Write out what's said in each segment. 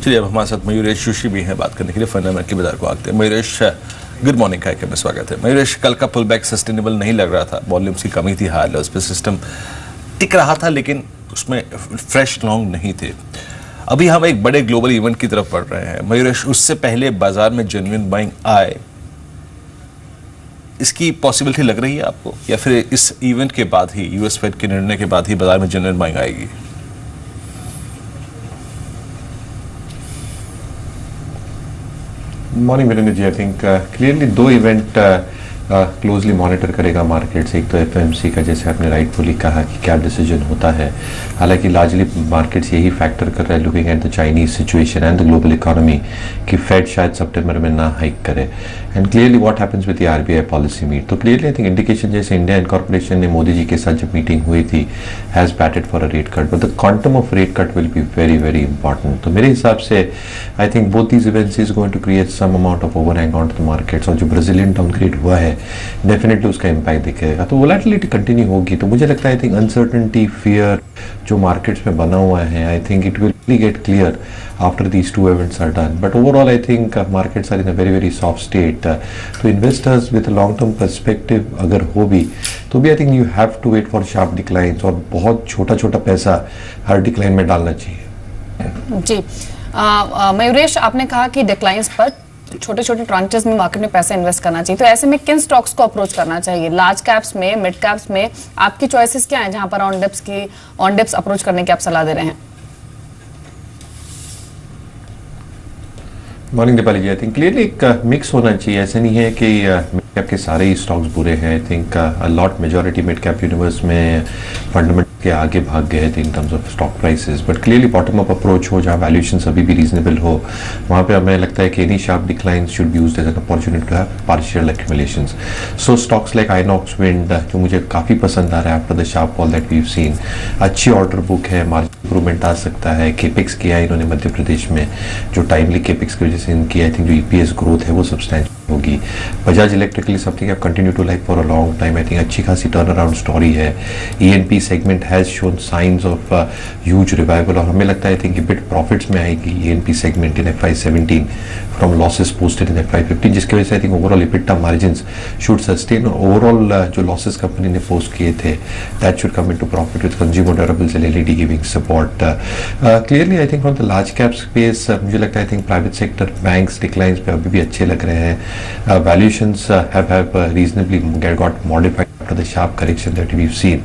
चलिए अब हमारे साथ मयूरेश जोशी भी हैं बात करने के लिए फंडामेंटल बाजार को आते हैं। मयूरेश, गुड मॉर्निंग, कार्यक्रम में स्वागत है। मयूरेश, कल का पुल बैक सस्टेनेबल नहीं लग रहा था, वॉल्यूम्स की कमी थी, हाल उस पर सिस्टम टिक रहा था लेकिन उसमें फ्रेश लॉन्ग नहीं थे। अभी हम एक बड़े ग्लोबल इवेंट की तरफ बढ़ रहे हैं। मयूरेश, उससे पहले बाजार में जेन्युइन बाइंग आए, इसकी पॉसिबिलिटी लग रही है आपको, या फिर इस इवेंट के बाद ही, यूएस फेड के निर्णय के बाद ही बाजार में जेन्युइन बाइंग आएगी? Morning Virendra ji, I think clearly दो इवेंट क्लोजली मॉनिटर करेगा मार्केट्स। एक तो एफएमसी का, जैसे आपने राइटफुली कहा कि क्या डिसीजन होता है। हालांकि लार्जली मार्केट्स यही फैक्टर कर रहे हैं, looking at the Chinese situation and the global economy, कि फेड शायद सितंबर में ना हाइक करे। And clearly what happens with the RBI policy meet, तो क्लियरली आई थिंक इंडिकेशन, जैसे इंडिया इनकॉर्पोरेशन ने मोदी जी के साथ जब मीटिंग हुई थी, has batted for a rate cut, but the quantum of rate cut will be very very important. तो मेरे हिसाब से I think both these events is going to create some amount of overhang on to the markets. और जो Brazilian downgrade हुआ है, definitely उसका impact दिखेगा, तो वोलेटिलिटी कंटिन्यू होगी। तो मुझे लगता है आई थिंक अनसर्टेनिटी, फियर जो मार्केट्स में बना हुआ है, I think it will get clear after these two events are done. But overall I think markets are in a very very soft state. तो investors with long term perspective अगर हो भी, तो भी I think you have to wait for sharp declines, और बहुत छोटा छोटा पैसा हर डिक्लाइन में डालना चाहिए। जी मयूरेश, आपने कहा कि डिक्लाइंस पर छोटे छोटे ट्रांचेस में मार्केट में पैसा इन्वेस्ट करना चाहिए, तो ऐसे में किन स्टॉक्स को अप्रोच करना चाहिए? लार्ज कैप्स में, मिड कैप्स में आपकी चॉइसेस क्या हैं जहां पर ऑन डिप्स अप्रोच करने की आप सलाह दे रहे हैं? Morning Deepali ji, I think clearly एक मिक्स होना चाहिए। ऐसे नहीं है कि मिड कैप के सारे ही स्टॉक्स बुरे हैं। I think a lot majority mid cap universe में फंडामेंटल के आगे भाग गए थे इन terms of stock prices. But clearly bottom up approach हो, जहाँ वैल्यूएशन अभी भी रीजनेबल हो, वहाँ पे हमें लगता है कि any sharp decline should be used as an opportunity to have partial accumulations. So stocks like Inox wind, जो मुझे काफ़ी पसंद आ रहा है after the sharp fall that we have seen, अच्छी ऑर्डर बुक है, मार्जिन इंप्रूवमेंट आ सकता है। केपिक्स किया है इन्होंने मध्य प्रदेश में, जो टाइमली केपिक्स की वजह से इनकी आई थिंक जो ईपीएस ग्रोथ है वो सब्सटैंशियल होगी। Bajaj electrically something I continue to like for a long time. I think अच्छी खासी टर्न अराउंड स्टोरी है। ENP segment has shown signs of huge revival, और हमें लगता है आई थिंक बिट प्रॉफिट्स में आएगी ENP segment in FY17 from losses posted in FY15, जिसकी वजह से I think overall EBITDA margins should sustain, और ओवरऑल जो लॉसेस कंपनी ने पोस्ट किए थे that should come into profit with consumer durables and LED giving support. Clearly I think from the large cap space मुझे लगता है I think private sector banks declines पे अभी भी अच्छे लग रहे हैं। Valuations have reasonably got modified after the sharp correction that we have seen,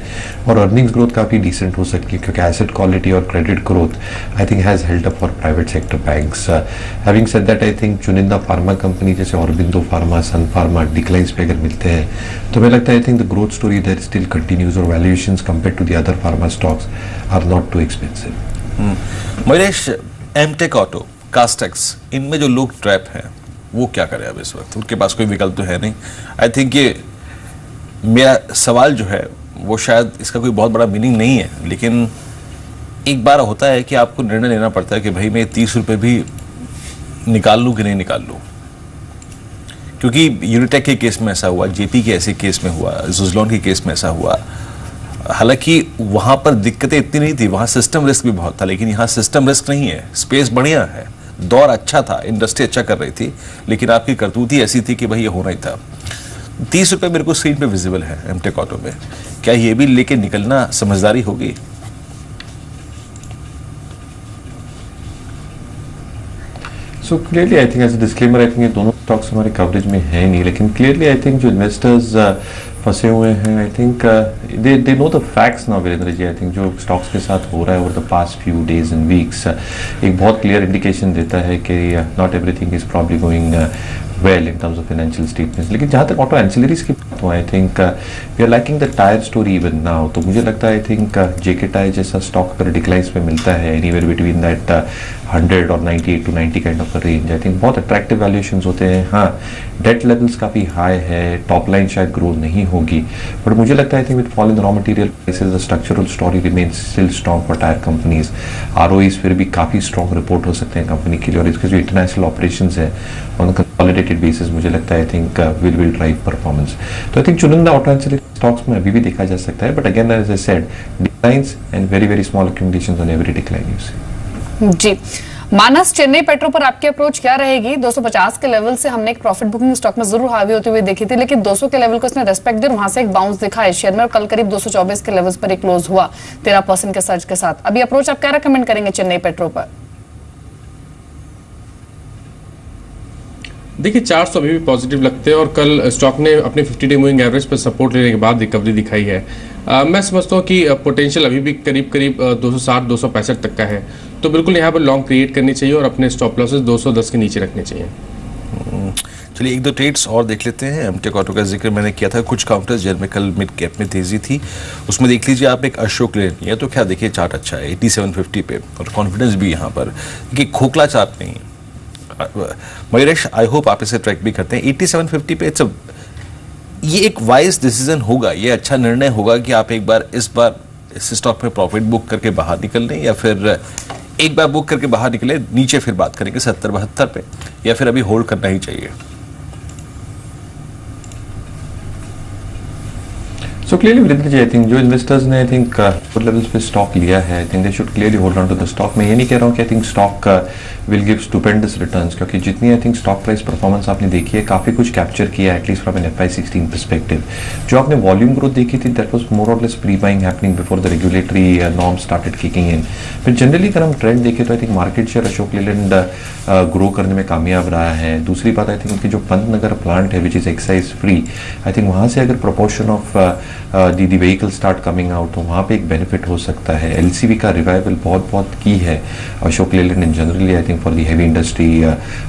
और अर्निंग्स ग्रोथ काफी डिसेंट हो सकती है, क्योंकि एसेट क्वालिटी और credit growth I think has held up for private sector banks. Having said that, I think चुनिंदा pharma company जैसे Aurobindo pharma, Sun pharma declines पे अगर मिलते हैं, तो मुझे लगता है I think the growth story there still continues, और valuations compared to the other pharma stocks are not too expensive. Mayuresh, Amtek auto, Castex, इनमें जो लोग ट्रैप हैं वो क्या करें अब इस वक्त? उनके पास कोई विकल्प तो है नहीं। आई थिंक ये मेरा सवाल जो है वो शायद इसका कोई बहुत बड़ा मीनिंग नहीं है, लेकिन एक बार होता है कि आपको निर्णय लेना पड़ता है कि भाई मैं 30 रुपये भी निकाल लूँ कि नहीं निकाल लूँ। क्योंकि यूनिटेक के केस में ऐसा हुआ, जेपी के ऐसे केस में हुआ, जुजलॉन के केस में ऐसा हुआ। हालांकि वहाँ पर दिक्कतें इतनी नहीं थी, वहाँ सिस्टम रिस्क भी बहुत था, लेकिन यहाँ सिस्टम रिस्क नहीं है, स्पेस बढ़िया है, दौर अच्छा था, इंडस्ट्री अच्छा कर रही थी, लेकिन आपकी करतूत ही ऐसी थी कि भाई ये होना ही था। 30 रुपये मेरे को स्क्रीन पे विजिबल है एमटेक ऑटो में, क्या ये भी लेके निकलना समझदारी होगी? So clearly I think as a disclaimer, I think ये दोनों स्टॉक्स हमारे कवरेज में है नहीं, लेकिन क्लियरली आई थिंक जो इन्वेस्टर्स फंसे हुए हैं, I think they know the facts now Virendra ji. I think जो स्टॉक्स के साथ हो रहा है over the past few days and weeks एक बहुत क्लियर इंडिकेशन देता है कि not everything is probably going well in terms of financial statements। लेकिन जहाँ तक ऑटो एंसिलरीज की बात हो, I think we are liking the tyre story even now. तो मुझे लगता है आई थिंक जेके टायर जैसा स्टॉक अगर डिक्लाइंस में मिलता है एनीवेयर बिटवीन दैट 100 और 98 to 90 kind of range, I think बहुत अट्रैक्टिव वैल्यूएशंस होते हैं। हाँ, डेट लेवल्स काफ़ी हाई है, टॉप लाइन शायद ग्रो नहीं होगी, बट मुझे लगता है I think with fall in raw material prices the structural story remains still strong for tyre companies. ROEs फिर भी काफ़ी स्ट्रॉन्ग रिपोर्ट हो सकते हैं कंपनी के लिए, और इसके जो इंटरनेशनल ऑपरेशंस है ऑन कंसोलिडेटेड बेसिस मुझे लगता है I think will drive performance. तो आई थिंक चुनिंदा ऑटो एंसिलरी स्टॉक्स में अभी भी देखा जा सकता है, but again as I said, declines and very very small accumulations on every decline you see. जी मानस, चेन्नई पेट्रो पर आपकी अप्रोच क्या रहेगी? 250 के लेवल से हमने एक प्रॉफिट बुकिंग स्टॉक में जरूर हावी होते हुए देखी थी, लेकिन 200 के लेवल को इसने रेस्पेक्ट दी और वहां से एक बाउंस दिखा है शेयर में और कल करीब 224 के लेवल्स पर एक क्लोज हुआ 13% के सर्ज के साथ। अभी अप्रोच आप क्या रेकमेंड करेंगे चेन्नई पेट्रो पर? देखिए, 400 अभी भी पॉजिटिव लगते हैं और कल स्टॉक ने अपने 50 डे मूविंग एवरेज पर सपोर्ट लेने के बाद रिकवरी दिखाई है। मैं समझता हूँ कि पोटेंशियल अभी भी करीब करीब 260-265 तक का है, तो बिल्कुल यहाँ पर लॉन्ग क्रिएट करनी चाहिए और अपने स्टॉप लॉसेस 210 के नीचे रखने चाहिए। चलिए एक दो ट्रेड्स और देख लेते हैं। एमटेक ऑटो का जिक्र मैंने किया था, कुछ काउंटर्स जिनमें कल मिड कैप में तेजी थी, उसमें देख लीजिए आप एक अशोक लेलैंड है, तो क्या देखिए चार्ट अच्छा है 8750 पे और कॉन्फिडेंस भी यहाँ पर कि खोखला चार्ट नहीं। मयूरेश, आई होप आप इसे ट्रैक भी करते हैं 8750 पे। ये एक वाइज डिसीजन होगा, ये अच्छा निर्णय होगा कि आप एक बार इस स्टॉक में प्रॉफिट बुक करके बाहर निकल लें, या फिर एक बार बुक करके बाहर निकले नीचे फिर बात करेंगे 70-72 पे, या फिर अभी होल्ड करना ही चाहिए। So clearly Virendra ji, I think जो इन्वेस्टर्स ने आई थिंक गुड लेवल्स पे स्टॉक लिया है, I think they should clearly hold on to the stock. मैं ये नहीं कह रहा हूँ कि I think stock will give stupendous returns, क्योंकि जितनी I think stock price performance आपने देखी है, काफी कुछ कैप्चर किया है at least from N FY16 perspective. जो आपने वॉल्यूम ग्रोथ देखी थी, दैट वाज मोर और less pre buying happening before the regulatory norm started kicking in. फिर जनरली अगर हम ट्रेंड देखें तो I think market share Ashok Leyland grow करने में कामयाब रहा है। दूसरी बात आई थिंक उनकी जो पंतनगर प्लांट है which is excise free, I think वहाँ से अगर proportion of the vehicle start coming out तो वहाँ पे एक बेनिफिट हो सकता है। LCV का रिवाइवल बहुत की है अशोक लेलैंड इन generally I think for the heavy industry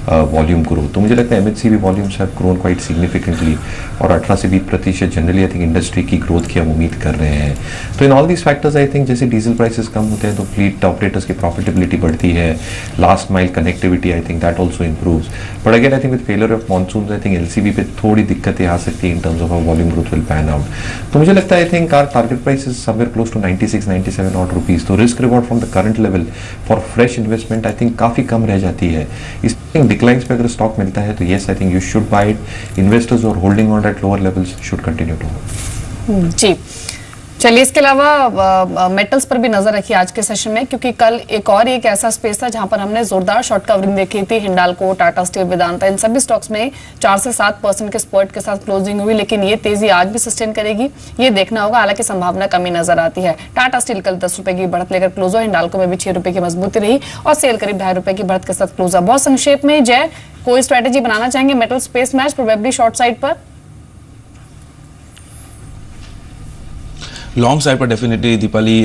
volume growth. तो मुझे लगता है MHCV volumes have grown quite significantly और 18 से 20% जनरली आई थिंक इंडस्ट्री की ग्रोथ की हम उम्मीद कर रहे हैं। तो in all these factors I think जैसे डीजल प्राइसेस कम होते हैं तो फ्लीट ऑपरेटर्स की प्रॉफिटेबिलिटी बढ़ती है, last mile connectivity I think that also improves. But again I think with failure of monsoon I think LCV पे थोड़ी दिक्कतें आ सकती है in terms of volume growth will pan out. तो मुझे लगता है I think our target price is somewhere close to 96-97 odd rupees। तो risk reward from the current level for fresh investment I think काफी कम रह जाती है। इस डिक्लाइंस पे अगर स्टॉक मिलता है तो yes I think you should buy it. Investors और holding on at lower levels should continue to hold. जी चलिए, इसके अलावा मेटल्स पर भी नजर रखिए आज के सेशन में, क्योंकि कल एक ऐसा स्पेस था जहां पर हमने जोरदार शॉर्ट कवरिंग देखी थी। हिंडाल्को, टाटा स्टील, वेदांता, इन सभी स्टॉक्स में 4 से 7% के स्पर्ट के साथ क्लोजिंग हुई, लेकिन ये तेजी आज भी सस्टेन करेगी ये देखना होगा। हालांकि संभावना कमी नजर आती है। टाटा स्टील कल 10 रुपए की बढ़त लेकर क्लोज हुआ, हिंडाल्को में भी 6 रुपए की मजबूती रही और सेल करीब 2.5 रुपए की बढ़त के साथ क्लोज हुआ। बहुत संक्षेप में जय, कोई स्ट्रेटेजी बनाना चाहेंगे metal space match probably short side पर? लॉन्ग साइड पर डेफिनेटली दीपाली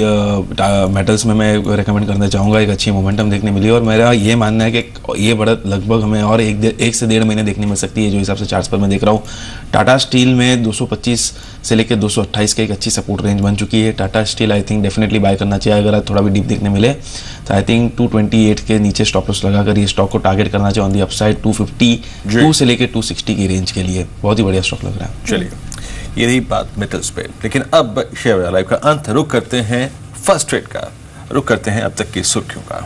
मेटल्स में मैं रेकमेंड करना चाहूँगा। एक अच्छी मोमेंटम देखने मिली और मेरा ये मानना है कि ये बढ़त लगभग हमें और एक से 1.5 महीने देखने मिल सकती है, जो हिसाब से चार्ट्स पर मैं देख रहा हूँ। टाटा स्टील में 225 से लेकर 228 का एक अच्छी सपोर्ट रेंज बन चुकी है। Tata steel I think definitely buy करना चाहिए अगर थोड़ा भी डीप देखने मिले तो। आई थिंक 228 के नीचे स्टॉप लॉस लगाकर ये स्टॉक को टारगेट करना चाहिए। ऑन दी अपसाइड 252 से लेकर 260 की रेंज के लिए बहुत ही बढ़िया स्टॉक लग रहा है। चलिए, ये रही बात मेटल्स पे, लेकिन अब शेयर लाइव का अंत रुक करते हैं फर्स्ट ट्रेड का, रुक करते हैं अब तक की सुर्खियों का।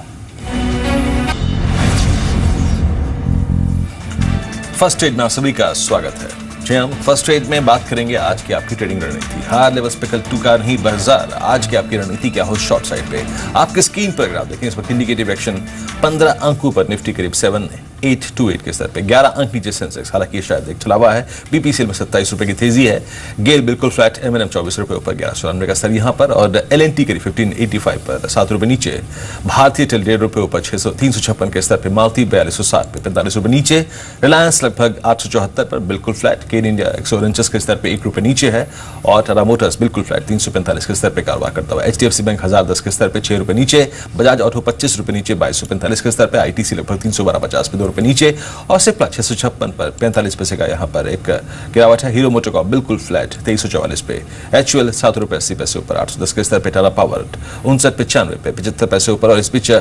फर्स्ट ट्रेड में आप सभी का स्वागत है। हम फर्स्ट ट्रेड में बात करेंगे आज की आपकी ट्रेडिंग रणनीति। हार लेवल्स पे कल टूका नहीं बाजार, आज की आपकी रणनीति क्या हो शॉर्ट साइड पे। आपके स्क्रीन पर ग्राफ देखें, इस वक्त इंडिकेटिव एक्शन 15 अंकों पर निफ्टी करीब 7828 के स्तर पे, 11 अंक नीचे सेंसेक्स, हालांकि शायद एक छलावा है। BPCL में 27 रुपए की तेजी है। गेल बिल्कुल फ्लैट, M&M 24 रुपए ऊपर 1194 का स्तर यहां पर, और LNT करीब 1585 पर 7 रुपए नीचे। भारतीय टेल 1.5 रुपए ऊपर 356 के स्तर पे। मारुति 4260 पे 45 रुपए नीचे। रिलायंस लगभग 874 पर बिल्कुल फ्लैट। केन इंडिया 149 के स्तर पे 1 रुपए नीचे है, और टाटा मोटर्स बिल्कुल फ्लैट 345 के स्तर पे कारोबार करता हुआ। HDFC बैंक 1010 के स्तर पे 6 रुपए नीचे। बजाज ऑटो 25 रुपए नीचे 2245 के स्तर पे। ITC लगभग 312.50 पे 2 रुपए नीचे, और सिप्ला 656 पर 45 पैसे का यहाँ पर एक गिरावट है। हीरो मोटोकॉर्प बिल्कुल फ्लैट 2344 पे। HUL 7 रुपए 80 पैसे ऊपर 810 के स्तर पे। टाटा पावर 59 पे 95 पे 75 पैसे ऊपर, और इस बीच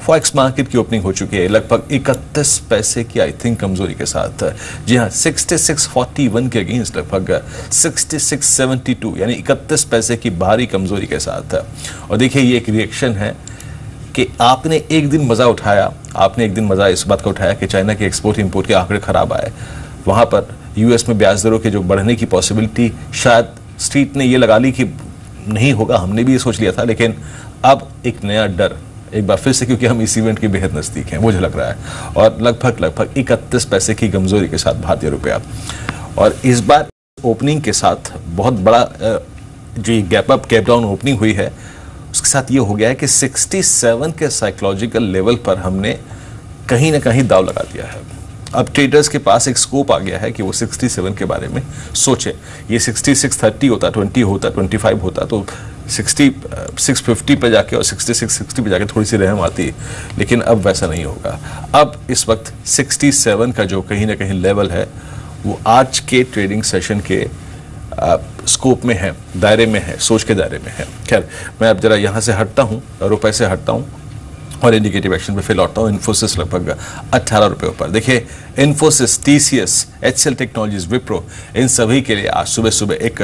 फॉरेक्स मार्केट की ओपनिंग हो चुकी है लगभग 31 पैसे की आई थिंक कमजोरी के साथ। जी हाँ, 6641 के अगेंस्ट लगभग 6672 यानी 31 पैसे की भारी कमजोरी के साथ। और देखिए, ये एक रिएक्शन है कि आपने एक दिन मजा उठाया, आपने एक दिन मजा इस बात का उठाया कि चाइना के एक्सपोर्ट इंपोर्ट के आंकड़े खराब आए, वहां पर यूएस में ब्याज दरों के जो बढ़ने की पॉसिबिलिटी शायद स्ट्रीट ने ये लगा ली कि नहीं होगा, हमने भी ये सोच लिया था, लेकिन अब एक नया डर एक बार फिर से, क्योंकि हम इस इवेंट के बेहद नज़दीक हैं, मुझे लग रहा है, और लगभग 31 पैसे की कमजोरी के साथ भारतीय रुपया। और इस बार ओपनिंग के साथ बहुत बड़ा जो गैप डाउन ओपनिंग हुई है, उसके साथ ये हो गया है कि 67 के साइकोलॉजिकल लेवल पर हमने कहीं ना कहीं दाव लगा दिया है। अब ट्रेडर्स के पास एक स्कोप आ गया है कि वो 67 के बारे में सोचें। ये 6630 होता, 20 होता, 25 होता तो 650 पे जाके और 6660 पे जाके थोड़ी सी रहम आती, लेकिन अब वैसा नहीं होगा। अब इस वक्त 67 का जो कहीं ना कहीं लेवल है वो आज के ट्रेडिंग सेशन के स्कोप में है, दायरे में है, सोच के दायरे में है। खैर, मैं अब जरा यहाँ से हटता हूँ, रुपए से हटता हूँ और इंडिकेटिव एक्शन पे फिर लौटता हूँ। इन्फोसिस लगभग 18 रुपये ऊपर। देखिए, Infosys, TCS, HCL technologies, Wipro, इन सभी के लिए आज सुबह सुबह एक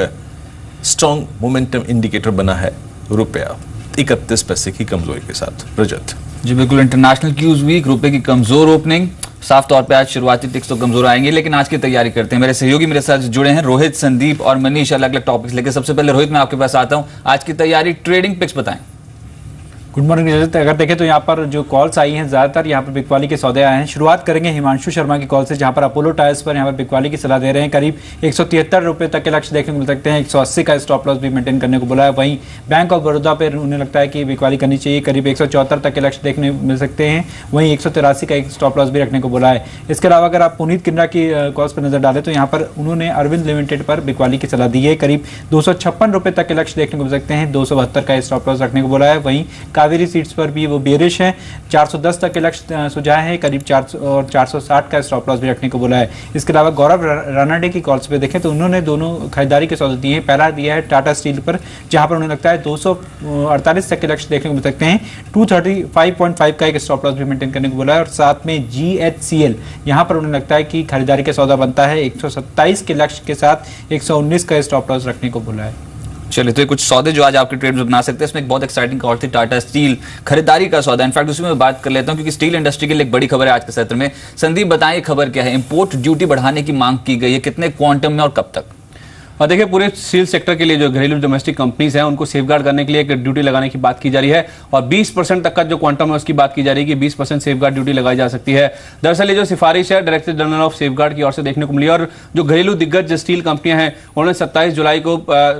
स्ट्रॉन्ग मोमेंटम इंडिकेटर बना है रुपया 31 पैसे की कमजोरी के साथ। रजत जी बिल्कुल, इंटरनेशनल क्यूज वीक, रुपए की कमजोर ओपनिंग, साफ तौर पे आज शुरुआती टिक्स तो कमजोर आएंगे, लेकिन आज की तैयारी करते हैं। मेरे सहयोगी मेरे साथ जुड़े हैं, रोहित, संदीप और मनीष, अलग अलग टॉपिक्स लेके। सबसे पहले रोहित, मैं आपके पास आता हूं, आज की तैयारी, ट्रेडिंग पिक्स बताएं। गुड मॉर्निंग रजत। अगर देखें तो यहाँ पर जो कॉल्स आई हैं ज़्यादातर यहाँ पर बिकवाली के सौदे आए हैं। शुरुआत करेंगे हिमांशु शर्मा की कॉल से, जहाँ पर अपोलो टायर्स पर यहाँ पर बिकवाली की सलाह दे रहे हैं। करीब 173 रुपये तक के लक्ष्य देखने को मिल सकते हैं। 180 का स्टॉप लॉस भी मेंटेन करने को बोला है। वहीं बैंक ऑफ बड़ौदा पर उन्हें लगता है कि बिकवाली करनी चाहिए, करीब 174 तक के लक्ष्य देखने को मिल सकते हैं। वहीं 183 का एक स्टॉप लॉस भी रखने को बोला है। इसके अलावा अगर आप पुनीत किन्ना की कॉल्स पर नजर डालें तो यहाँ पर उन्होंने अरविंद लिमिटेड पर बिकवाली की सलाह दी है। करीब 256 रुपये तक के लक्ष्य देखने को मिल सकते हैं। 272 का स्टॉप लॉस रखने को बोला है। वहीं कावेरी सीड्स पर भी वो बेरिश है, 410 तक के लक्ष्य सुझाए हैं। करीब 400 और 460 का स्टॉप लॉस भी रखने को बोला है। इसके अलावा गौरव रानाडे की कॉल्स पे देखें तो उन्होंने दोनों खरीदारी के सौदे दिए हैं। पहला दिया है टाटा स्टील पर, जहां पर उन्हें लगता है 248 तक के लक्ष्य देखने को मिल सकते हैं। 235.5 का एक स्टॉप लॉस भी मेंटेन करने को बोला है। और साथ में GHCL, यहां पर उन्हें लगता है कि खरीदारी का सौदा बनता है। 127 के लक्ष्य के साथ 119 का स्टॉप लॉस रखने को बोला है। चलिए, तो ये कुछ सौदे जो आज आपके ट्रेड में बना सकते हैं। इसमें एक बहुत एक्साइटिंग कॉल थी टाटा स्टील, खरीदारी का सौदा। इनफैक्ट उसी में बात कर लेता हूं, क्योंकि स्टील इंडस्ट्री के लिए एक बड़ी खबर है आज के सत्र में। संदीप, बताएं खबर क्या है? इंपोर्ट ड्यूटी बढ़ाने की मांग की गई है, कितने क्वांटम में और कब तक? और देखिए, पूरे स्टील सेक्टर के लिए जो घरेलू डोमेस्टिक कंपनीज हैं उनको सेफगार्ड करने के लिए एक ड्यूटी लगाने की बात की जा रही है। और 20% तक का जो क्वांटम है उसकी बात की जा रही है कि 20% सेफगार्ड ड्यूटी लगाई जा सकती है। दरअसल ये जो सिफारिश है डायरेक्टर जनरल ऑफ सेफगार्ड की ओर से देखने को मिली। और जो घरेलू दिग्गज स्टील कंपनियां हैं उन्होंने 27 जुलाई को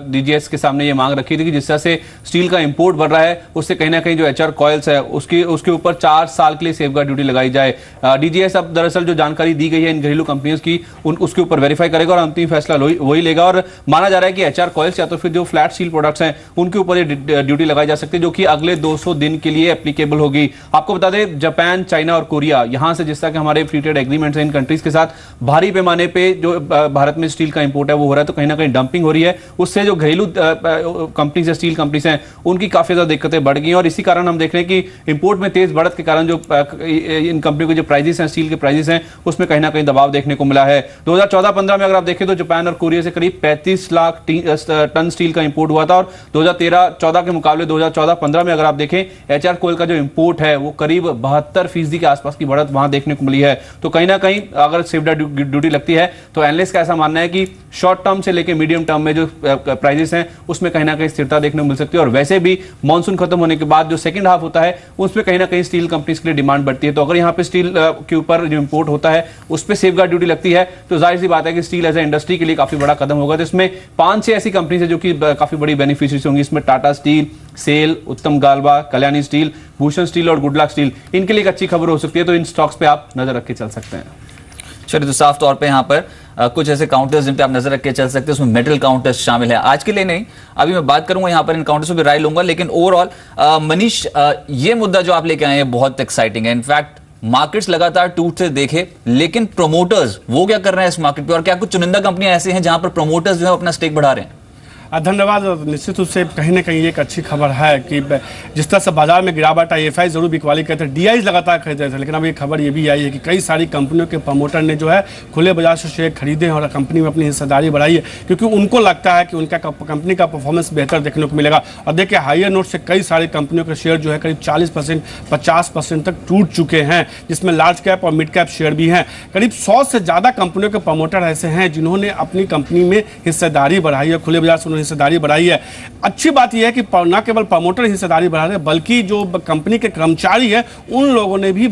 DGS के सामने ये मांग रखी थी कि जिस तरह से स्टील का इंपोर्ट बढ़ रहा है उससे कहीं ना कहीं जो HR कॉयल्स है उसके ऊपर 4 साल के लिए सेफगार्ड ड्यूटी लगाई जाए। DGS अब दरअसल जो जानकारी दी गई है इन घरेलू कंपनियों की उसके ऊपर वेरीफाई करेगा और अंतिम फैसला वही लेगा। और माना जा रहा है कि HR कॉइल्स या तो फिर जो फ्लैट स्टील प्रोडक्ट्स हैं उनके ऊपर ये ड्यूटी लगाई जा सकती है, जो कि अगले 200 दिन के लिए एप्लीकेबल होगी। आपको बता दें, जापान, चाइना और कोरिया, यहां से जिस तरह के हमारे फ्री ट्रेड एग्रीमेंट्स हैं इन कंट्रीज के साथ, भारी पैमाने पे जो भारत में स्टील का इंपोर्ट है वो हो रहा है, तो कहीं ना कहीं डंपिंग हो रही है। उससे जो घरेलू कंपनीज है, स्टील कंपनीज हैं, उनकी काफी ज्यादा दिक्कतें बढ़ गई हैं। और इसी कारण हम देख रहे हैं कि इंपोर्ट में तेज बढ़त के कारण जो इन कंपनियों के जो प्राइजेस हैं, स्टील के प्राइजेस हैं, उसमें कहीं ना कहीं दबाव देखने को मिला है। 2014-15 में अगर आप देखें तो जापान और कोरिया से करीब 35 लाख टन स्टील का इंपोर्ट हुआ था। और 2013-14 के मुकाबले 2014-15 में अगर आप देखें HR कोल का जो इंपोर्ट है वो करीब 72% के आसपास की बढ़त वहां देखने को मिली है। तो कहीं ना कहीं अगर सेफगार्ड ड्यूटी लगती है तो एनालिस्ट का ऐसा मानना है कि शॉर्ट टर्म से लेकर मीडियम टर्म में जो प्राइजेस हैं उसमें कहीं ना कहीं स्थिरता देखने को मिल सकती है। और वैसे भी मानसून खत्म होने के बाद जो सेकंड हाफ होता है उसमें कहीं ना कहीं स्टील कंपनीज के लिए डिमांड बढ़ती है। तो अगर यहाँ पे स्टील के ऊपर जो इंपोर्ट होता है उस पर सेफगार्ड ड्यूटी लगती है तो जाहिर सी बात है कि स्टील एज ए इंडस्ट्री के लिए काफी बड़ा कदम होगा। तो इसमें 5-6 ऐसी कंपनीज है जो कि काफी बड़ी बेनिफिशियरीज होंगी। इसमें टाटा स्टील, सेल, उत्तम गालवा, कल्याणी स्टील, भूषण स्टील और गुडलक स्टील, इनके लिए एक अच्छी खबर हो सकती है। तो इन स्टॉक्स पे आप नजर रख के चल सकते हैं। चलिए, तो साफ तौर पे यहाँ पर कुछ ऐसे काउंटर्स जिन पे आप नजर रख के चल सकते हैं, उसमें मेटल काउंटर्स शामिल है। आज के लिए नहीं, अभी मैं बात करूंगा यहाँ पर इन काउंटर्स पे राय लूंगा। लेकिन ओवरऑल मनीष, ये मुद्दा जो आप लेके आए हैं बहुत एक्साइटिंग है। इनफैक्ट मार्केट्स लगातार टूटते देखे, लेकिन प्रोमोटर्स वो क्या कर रहे हैं इस मार्केट पे? और क्या कुछ चुनिंदा कंपनियां ऐसी हैं जहां पर प्रोमोटर्स जो है अपना स्टेक बढ़ा रहे हैं? धन्यवाद। निश्चित रूप से कहीं ना कहीं एक अच्छी खबर है कि जिस तरह से बाजार में गिरावट आई, FI जरूर बिकवाली कहते हैं, DIs लगातार खरीद रहे थे, लेकिन अब ये खबर ये भी आई है कि कई सारी कंपनियों के प्रमोटर ने जो है खुले बाजार से शेयर खरीदे हैं और कंपनी में अपनी हिस्सेदारी बढ़ाई है, क्योंकि उनको लगता है कि उनका कंपनी का परफॉर्मेंस बेहतर देखने को मिलेगा। और देखिए, हायर नोट से कई सारी कंपनियों के शेयर जो है करीब 40%, 50% तक टूट चुके हैं, जिसमें लार्ज कैप और मिड कैप शेयर भी हैं। करीब 100 से ज़्यादा कंपनियों के प्रमोटर ऐसे हैं जिन्होंने अपनी कंपनी में हिस्सेदारी बढ़ाई है, खुले बाजार से हिस्सेदारी बढ़ाई है। अच्छी बात यह है कि न केवल प्रमोटर हिस्सेदारी बढ़ा रहे बल्कि जो कंपनी के कर्मचारी हैं उन लोगों ने भी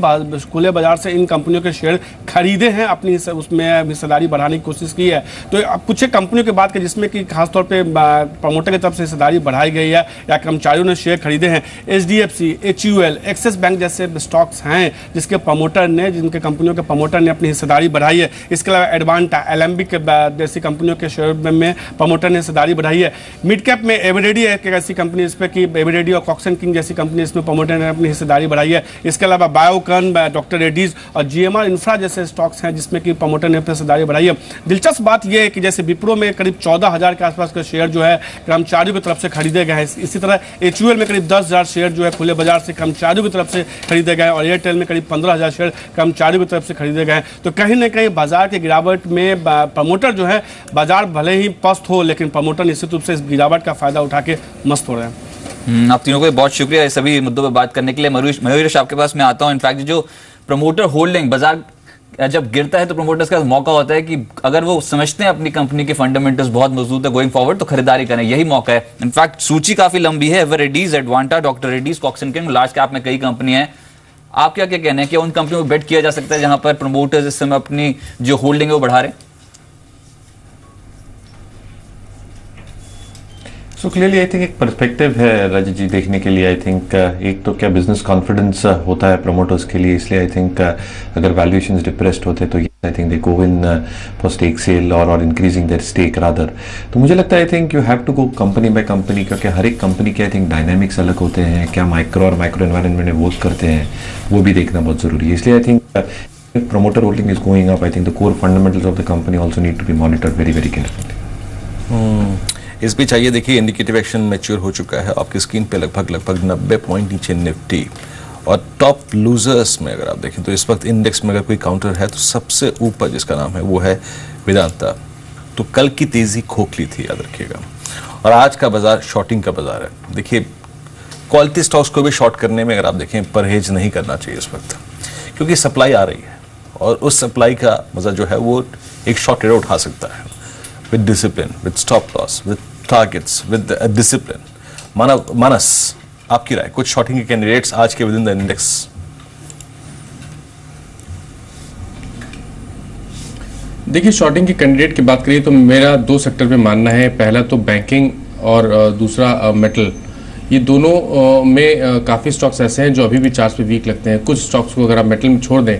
खुले बाजार से इन कंपनियों के शेयर खरीदे हैं, अपनी उसमें हिस्सेदारी बढ़ाने की कोशिश की है। तो अब कुछ कंपनियों की बात करें जिसमें कि खासतौर पे प्रमोटर की तरफ से हिस्सेदारी बढ़ाई गई है या कर्मचारियों ने शेयर खरीदे हैं। HDFC, HUL, एक्सिस बैंक जैसे स्टॉक्स हैं जिनके कंपनियों के प्रमोटर ने अपनी हिस्सेदारी बढ़ाई है। इसके अलावा एडवांटा, एलेम्बिक जैसी कंपनियों के शेयर में प्रमोटर ने हिस्सेदारी बढ़ाई है। मिड कैप में एवरेडी एक ऐसी कंपनी इस पर कि एवरेडी और कॉक्सन किंग जैसी कंपनी इसमें प्रमोटर ने अपनी हिस्सेदारी बढ़ाई है। इसके अलावा बायोकॉन, डॉक्टर रेड्डीज और GMR इंफ्रा जैसे स्टॉक्स हैं जिसमें कि प्रमोटर ने अपनी हिस्सेदारी बढ़ाई है। दिलचस्प बात यह है कि जैसे विप्रो में करीब 14,000 के आसपास का शेयर जो है कर्मचारियों की तरफ से खरीदे गए हैं। इसी तरह HUL में करीब 10,000 शेयर जो है खुले बाजार से कर्मचारियों की तरफ से खरीदे गए और एयरटेल में करीब 15,000 शेयर कर्मचारियों की तरफ से खरीदे गए हैं। तो कहीं ना कहीं बाजार की गिरावट में प्रमोटर जो है बाजार भले ही पस्त हो लेकिन प्रमोटर निश्चित रूप से इस गिरावट का फायदा उठा के मस्त हो रहे हैं। आप तीनों को बहुत शुक्रिया इस सभी मुद्दों पर बात करने के लिए। मयूरेश आपके पास मैं आता हूं। इनफैक्ट जो प्रमोटर होल्डिंग बाजार जब गिरता है तो प्रमोटर्स का मौका होता है कि अगर वो समझते हैं अपनी कंपनी के फंडामेंटल्स बहुत मजबूत है गोइंग फॉरवर्ड तो खरीदारी करें, यही मौका है। इनफैक्ट सूची काफी लंबी है। Eveready's, Advanta, doctor Reddy's, Cox and king, large cap में कई कंपनियां हैं। आप क्या क्या कहना है कि उन कंपनियों में बेट किया जा सकता है जहां पर प्रमोटर्स इस समय अपनी जो होल्डिंग है वो बढ़ा रहे हैं? सो क्लियरली आई थिंक एक पर्सपेक्टिव है रजत जी देखने के लिए। आई थिंक एक तो क्या बिजनेस कॉन्फिडेंस होता है प्रमोटर्स के लिए, इसलिए आई थिंक अगर वैल्यूएशंस डिप्रेस्ड होते तो I think they go in for stake sale और इंक्रीजिंग देयर स्टेक रादर। तो मुझे लगता है I think you have to go company by company, क्योंकि हर एक कंपनी के आई थिंक डायनामिक्स अलग होते हैं। क्या माइक्रो और माइक्रो एनवायरनमेंट में वर्क करते हैं वो भी देखना बहुत जरूरी है। इसलिए I think promoter holding is going up, I think the core fundamentals of the company also need to be monitored very very carefully. इस बीच आइए देखिए इंडिकेटिव एक्शन मैच्योर हो चुका है आपकी स्क्रीन पे लगभग 90 पॉइंट नीचे निफ्टी। और टॉप लूजर्स में अगर आप देखें तो इस वक्त इंडेक्स में अगर कोई काउंटर है तो सबसे ऊपर जिसका नाम है वो है वेदांता। तो कल की तेजी खोखली थी, याद रखिएगा। और आज का बाजार शॉर्टिंग का बाजार है। देखिए क्वालिटी स्टॉक्स को भी शॉर्ट करने में अगर आप देखें परहेज नहीं करना चाहिए इस वक्त, क्योंकि सप्लाई आ रही है और उस सप्लाई का मजा जो है वो एक शॉर्ट ट्रेडर उठा सकता है with discipline, with stop loss, with targets, with discipline. Manas, आपकी राय, कुछ शॉर्टिंग के कैंडिडेट्स आज के विद इन द इंडेक्स? देखिए शॉर्टिंग के कैंडिडेट की बात करिए तो मेरा 2 सेक्टर पे मानना है। पहला तो बैंकिंग और दूसरा मेटल। ये दोनों में काफ़ी स्टॉक्स ऐसे हैं जो अभी भी चार्ट पे वीक लगते हैं। कुछ स्टॉक्स को अगर आप मेटल में छोड़ दें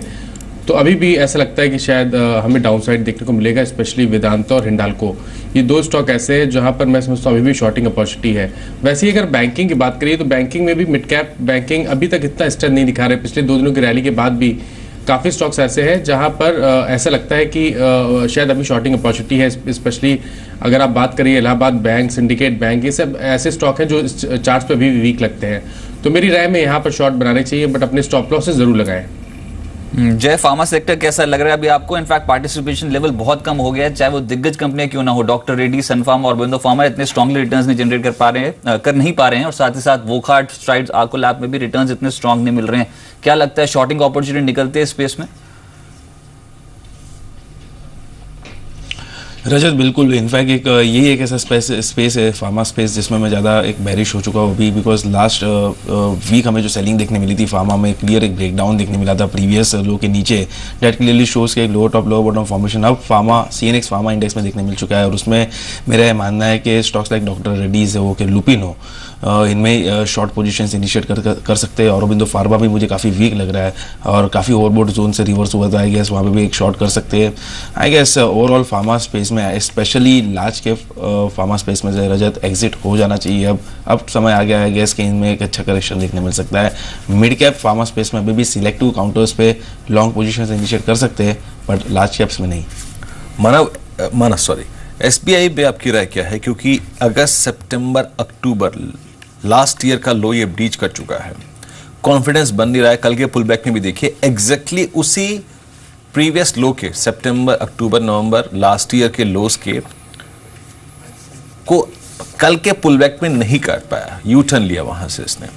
तो अभी भी ऐसा लगता है कि शायद हमें डाउनसाइड देखने को मिलेगा, स्पेशली वेदांता और हिंडाल्को। ये 2 स्टॉक ऐसे हैं जहां पर मैं समझता हूँ अभी भी शॉर्टिंग अपॉर्चुनिटी है। वैसे ही अगर बैंकिंग की बात करिए तो बैंकिंग में भी मिड कैप बैंकिंग अभी तक इतना स्ट्रेंथ नहीं दिखा रहे। पिछले 2 दिनों की रैली के बाद भी काफ़ी स्टॉक्स ऐसे हैं जहां पर ऐसा लगता है कि शायद अभी शॉर्टिंग अपॉर्चुनिटी है। स्पेशली अगर आप बात करिए इलाहाबाद बैंक, सिंडिकेट बैंक, ये सब ऐसे स्टॉक हैं जो चार्ट्स पे अभी भी वीक लगते हैं। तो मेरी राय में यहाँ पर शॉर्ट बनाने चाहिए, बट अपने स्टॉप लॉसेस जरूर लगाएं। जय, फार्मा सेक्टर कैसा लग रहा है अभी आपको? इनफैक्ट पार्टिसिपेशन लेवल बहुत कम हो गया है, चाहे वो दिग्गज कंपनियां क्यों ना हो। डॉक्टर रेड्डी, सनफार्म और ऑरोबिंदो फार्मा इतने स्ट्रांगली रिटर्न्स नहीं जनरेट कर नहीं पा रहे हैं, और साथ ही साथ वोकहार्ट, स्ट्राइड्स, आर्को लैब में भी रिटर्न्स इतने स्ट्रांग नहीं मिल रहे हैं। क्या लगता है शॉर्टिंग अपॉर्चुनिटी निकलती है स्पेस में? रजत, बिल्कुल। इनफैक्ट यही एक ऐसा स्पेस है फार्मा स्पेस जिसमें मैं ज़्यादा एक बैरिश हो चुका हूँ अभी, बिकॉज लास्ट वीक हमें जो सेलिंग देखने मिली थी फार्मा में, क्लियर एक ब्रेकडाउन देखने मिला था प्रीवियस लो के नीचे। डेट क्लियरली शोज के एक lower top lower bottom formation अब फार्मा CNX फार्मा इंडेक्स में देखने मिल चुका है। और उसमें मेरा मानना है कि स्टॉक्स लाइक डॉक्टर रेड्डीज है, वो कि लुपिन हो, इनमें शॉर्ट पोजीशंस इनिशिएट कर सकते हैं। ऑरोबिंदो फार्मा भी मुझे काफ़ी वीक लग रहा है और काफ़ी ओवरबोट जोन से रिवर्स हुआ था, आई गेस वहाँ पे भी एक शॉर्ट कर सकते हैं। I guess overall pharma space में, specially large cap pharma space में रजत एग्जिट हो जाना चाहिए। अब समय आ गया है गैस कि इनमें एक अच्छा करेक्शन देखने मिल सकता है। मिड कैप फार्मा स्पेस में अभी भी सिलेक्टिव काउंटर्स पे लॉन्ग पोजीशंस इनिशिएट कर सकते हैं, बट लार्ज कैप्स में नहीं। मानस, SBI पे आपकी राय क्या है? क्योंकि अगस्त, सितंबर, अक्टूबर लास्ट ईयर का लो ये ब्रीच कर चुका है, कॉन्फिडेंस बन नहीं रहा है। कल के पुल बैक में भी देखिए एग्जैक्टली उसी प्रीवियस लो के, सितंबर, अक्टूबर, नवंबर लास्ट ईयर के लोस के को कल के पुल बैक में नहीं काट पाया, यू टर्न लिया वहां से इसने।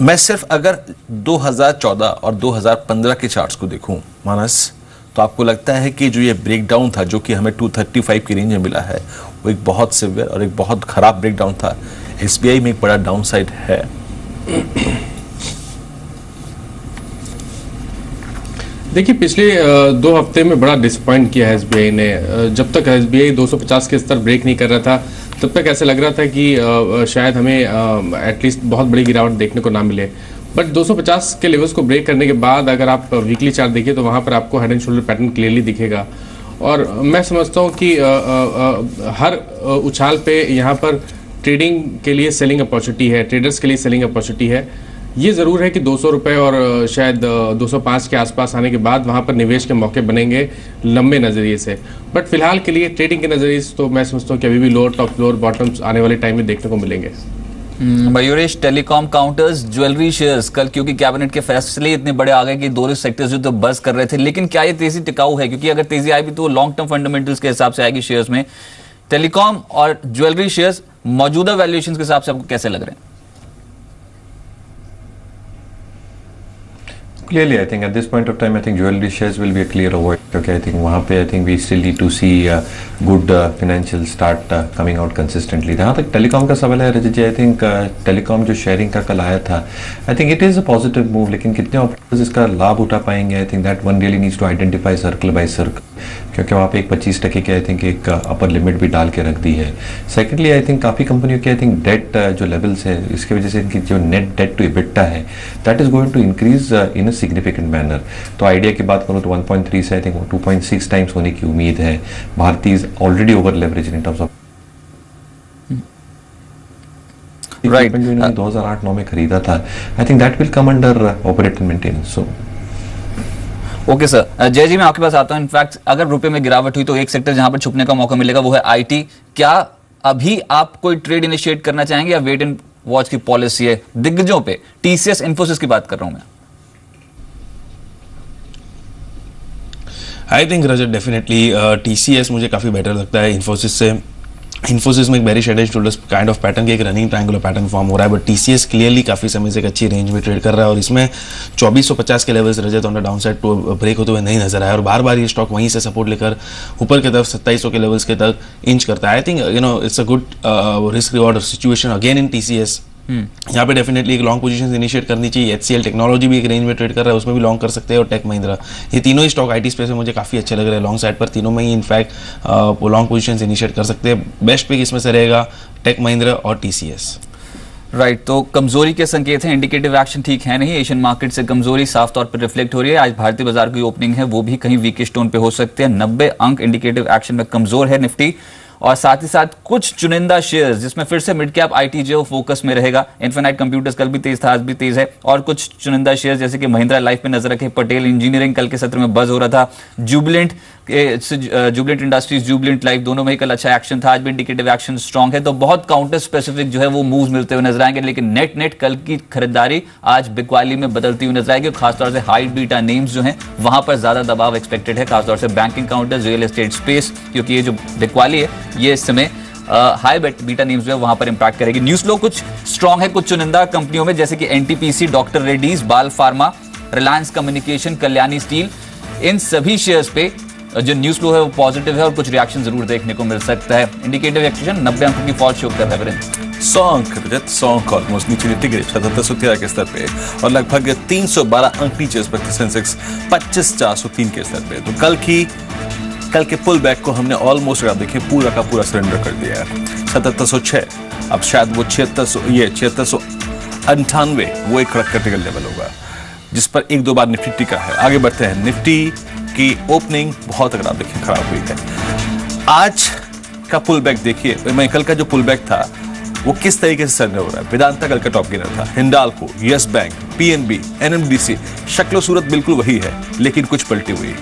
मैं सिर्फ अगर 2014 और 2015 के चार्ट्स को देखूं मानस, तो आपको लगता है कि जो ये ब्रेकडाउन था जो कि हमें 235 की रेंज में मिला है, वो एक बहुत सिवियर और एक बहुत खराब ब्रेकडाउन था। SBI में एक बड़ा डाउन साइड है। देखिए पिछले 2 हफ्ते में बड़ा डिसअपॉइंट किया है SBI ने। जब तक SBI 250 के स्तर ब्रेक नहीं कर रहा था तब तक ऐसा लग रहा था कि शायद हमें एटलीस्ट बहुत बड़ी गिरावट देखने को ना मिले, बट 250 के लेवल्स को ब्रेक करने के बाद अगर आप वीकली चार्ट देखिए तो वहाँ पर आपको head and shoulder pattern clearly दिखेगा। और मैं समझता हूँ कि हर उछाल पे यहाँ पर ट्रेडिंग के लिए सेलिंग अपॉर्चुनिटी है, ट्रेडर्स के लिए सेलिंग अपॉर्चुनिटी है। ये ज़रूर है कि 200 रुपये और शायद 205 के आसपास आने के बाद वहाँ पर निवेश के मौके बनेंगे लंबे नज़रिए से, बट फिलहाल के लिए ट्रेडिंग के नज़रिए से तो मैं समझता हूँ कि अभी भी लोअर टॉप लोअर बॉटम्स आने वाले टाइम में देखने को मिलेंगे। Mayuresh, telecom counters, jewellery shares कल क्योंकि कैबिनेट के फैसले इतने बड़े आ गए कि दोनों सेक्टर्स जो तो बस कर रहे थे, लेकिन क्या ये तेजी टिकाऊ है? क्योंकि अगर तेजी आएगी तो लॉन्ग टर्म फंडामेंटल्स के हिसाब से आएगी शेयर्स में। टेलीकॉम और ज्वेलरी शेयर्स मौजूदा वैल्यूएशन के हिसाब से आपको कैसे लग रहे हैं? Clearly, I think at this point of time, I think jewelry shares will be a clear avoid. Okay, I think वहाँ पे I think we still need to see good financial start coming out consistently. जहाँ तक telecom का सवाल है रजत जी, I think telecom जो sharing का कल आया था, I think it is a positive move, लेकिन कितने ऑपरेटर्स इसका लाभ उठा पाएंगे? I think that one really needs to identify circle by circle, क्योंकि वहाँ पे एक 25% के I think एक अपर लिमिट भी डाल के रख दी है। सेकेंडली I think काफ़ी कंपनियों के I think डेट जो लेवल्स है इसकी वजह से इनकी जो नेट डेट टू EBITDA है that is going to increase in a significant manner. तो आइडिया की बात करूँ तो 1.3 से I think 2.6 टाइम्स होने की उम्मीद है। Bharti is already over leverage in terms of right, जो इन्होंने 2008-9 में खरीदा था। I think that will come under operating maintenance. So okay sir, Jay ji मैं आपके पास आता हूं। इनफैक्ट अगर रुपए में गिरावट हुई तो एक सेक्टर जहां पर छुपने का मौका मिलेगा वो है IT। क्या अभी आप कोई ट्रेड इनिशिएट करना चाहेंगे या वेट एंड वॉच की पॉलिसी है? दिग्गजों पे TCS, इन्फोसिस की बात कर रहा हूं मैं। I think Rajat definitely TCS मुझे काफ़ी बेटर लगता है इन्फोसिस से। इन्फोसिस में एक bearish head and shoulders kind of pattern के एक रनिंग ट्रायंगुलर पैटर्न फॉर्म हो रहा है, बट TCS क्लियरली काफ़ी समय से एक अच्छी रेंज में ट्रेड कर रहा है और इसमें 2450 के levels Rajat on the down side break होते हुए नहीं नजर आया और बार बार ये स्टॉक वहीं से सपोर्ट लेकर ऊपर की तरफ 2700 के लेवल्स के तक इंच करता है। I think it's a good risk reward situation again in TCS। यहाँ पे डेफिनेटली एक लॉन्ग पोजीशन इनिशिएट करनी चाहिए। HCL टेक्नोलॉजी भी एक रेंज में ट्रेड कर रहा है, उसमें भी लॉन्ग कर सकते हैं, और टेक महिंद्रा, ये तीनों ही स्टॉक IT स्पेस में मुझे काफ़ी अच्छे लग रहे हैं। लॉन्ग साइड पर तीनों में ही इनफैक्ट लॉन्ग पोजीशन इनिशिएट कर सकते हैं। बेस्ट पिक इसमें से रहेगा टेक महिंद्रा और TCS। राइट, तो कमजोरी के संकेत हैं, इंडिकेटिव एक्शन ठीक है नहीं। एशियन मार्केट से कमजोरी साफ तौर पर रिफ्लेक्ट हो रही है। आज भारतीय बाजार की ओपनिंग है वो भी कहीं वीकेस्ट टोन पे हो सकते हैं। 90 अंक इंडिकेटिव एक्शन में कमजोर है निफ्टी, और साथ ही साथ कुछ चुनिंदा शेयर्स जिसमें फिर से मिड कैप IT जो फोकस में रहेगा। इन्फिनाइट कंप्यूटर्स कल भी तेज था, आज भी तेज है, और कुछ चुनिंदा शेयर्स जैसे कि महिंद्रा लाइफ पे नजर रखें, पटेल इंजीनियरिंग कल के सत्र में बज हो रहा था, जुबिलेंट इंडस्ट्रीज, जुबिलेंट लाइफ, दोनों में कल अच्छा एक्शन था। आज भी इंडिकेटिव एक्शन स्ट्रांग है, तो बहुत काउंटर स्पेसिफिक जो है वो मूव्स मिलते हुए नजर आएंगे। लेकिन नेट कल की खरीदारी आज बिकवाली में बदलती हुई नजर आएगी। खासतौर से हाई बीटा नेम्स जो हैं वहां पर ज्यादा दबाव एक्सपेक्टेड है, खासतौर से banking counters, real estate space, क्योंकि ये जो बिकवाली है ये इस समय हाई बीटा नेम्स जो है वहां पर इंपैक्ट करेगी। न्यूज फ्लो कुछ स्ट्रांग है कुछ चुनिंदा कंपनियों में, जैसे कि NTPC, doctor Reddy's, Bal pharma, Reliance communication, Kalyani steel. इन सभी शेयर्स पे जो न्यूज फ्लो है वो पॉजिटिव है और कुछ रिएक्शन जरूर देखने को मिल सकता है। इंडिकेटिव एक्शन 90 अंकों की फॉल शो कर रहा है। 100 अंक रजत, 100 अंक ऑलमोस्ट नीचे टिक गए 7713 के स्तर पे, और लगभग 312 अंक नीचे सेंसेक्स 25403 के स्तर पे। तो कल के पुल बैक को हमने ऑलमोस्ट अगर देखें पूरा का पूरा सरेंडर कर दिया है। 7706, अब शायद वो 7698 वो एक क्रिटिकल लेवल होगा जिस पर एक दो बार निफ्टी टिका है। आगे बढ़ते हैं। निफ्टी की ओपनिंग बहुत अगर आप देखें खराब हुई है। आज का पुल बैक देखिए, मैं कल का जो पुल बैक था वो किस तरीके से सरेंडर हो रहा है। वेदांता कल का टॉप गेनर था, Hindalco, yes bank, PNB, NMDC, शक्लो सूरत बिल्कुल वही है लेकिन कुछ पलटी हुई।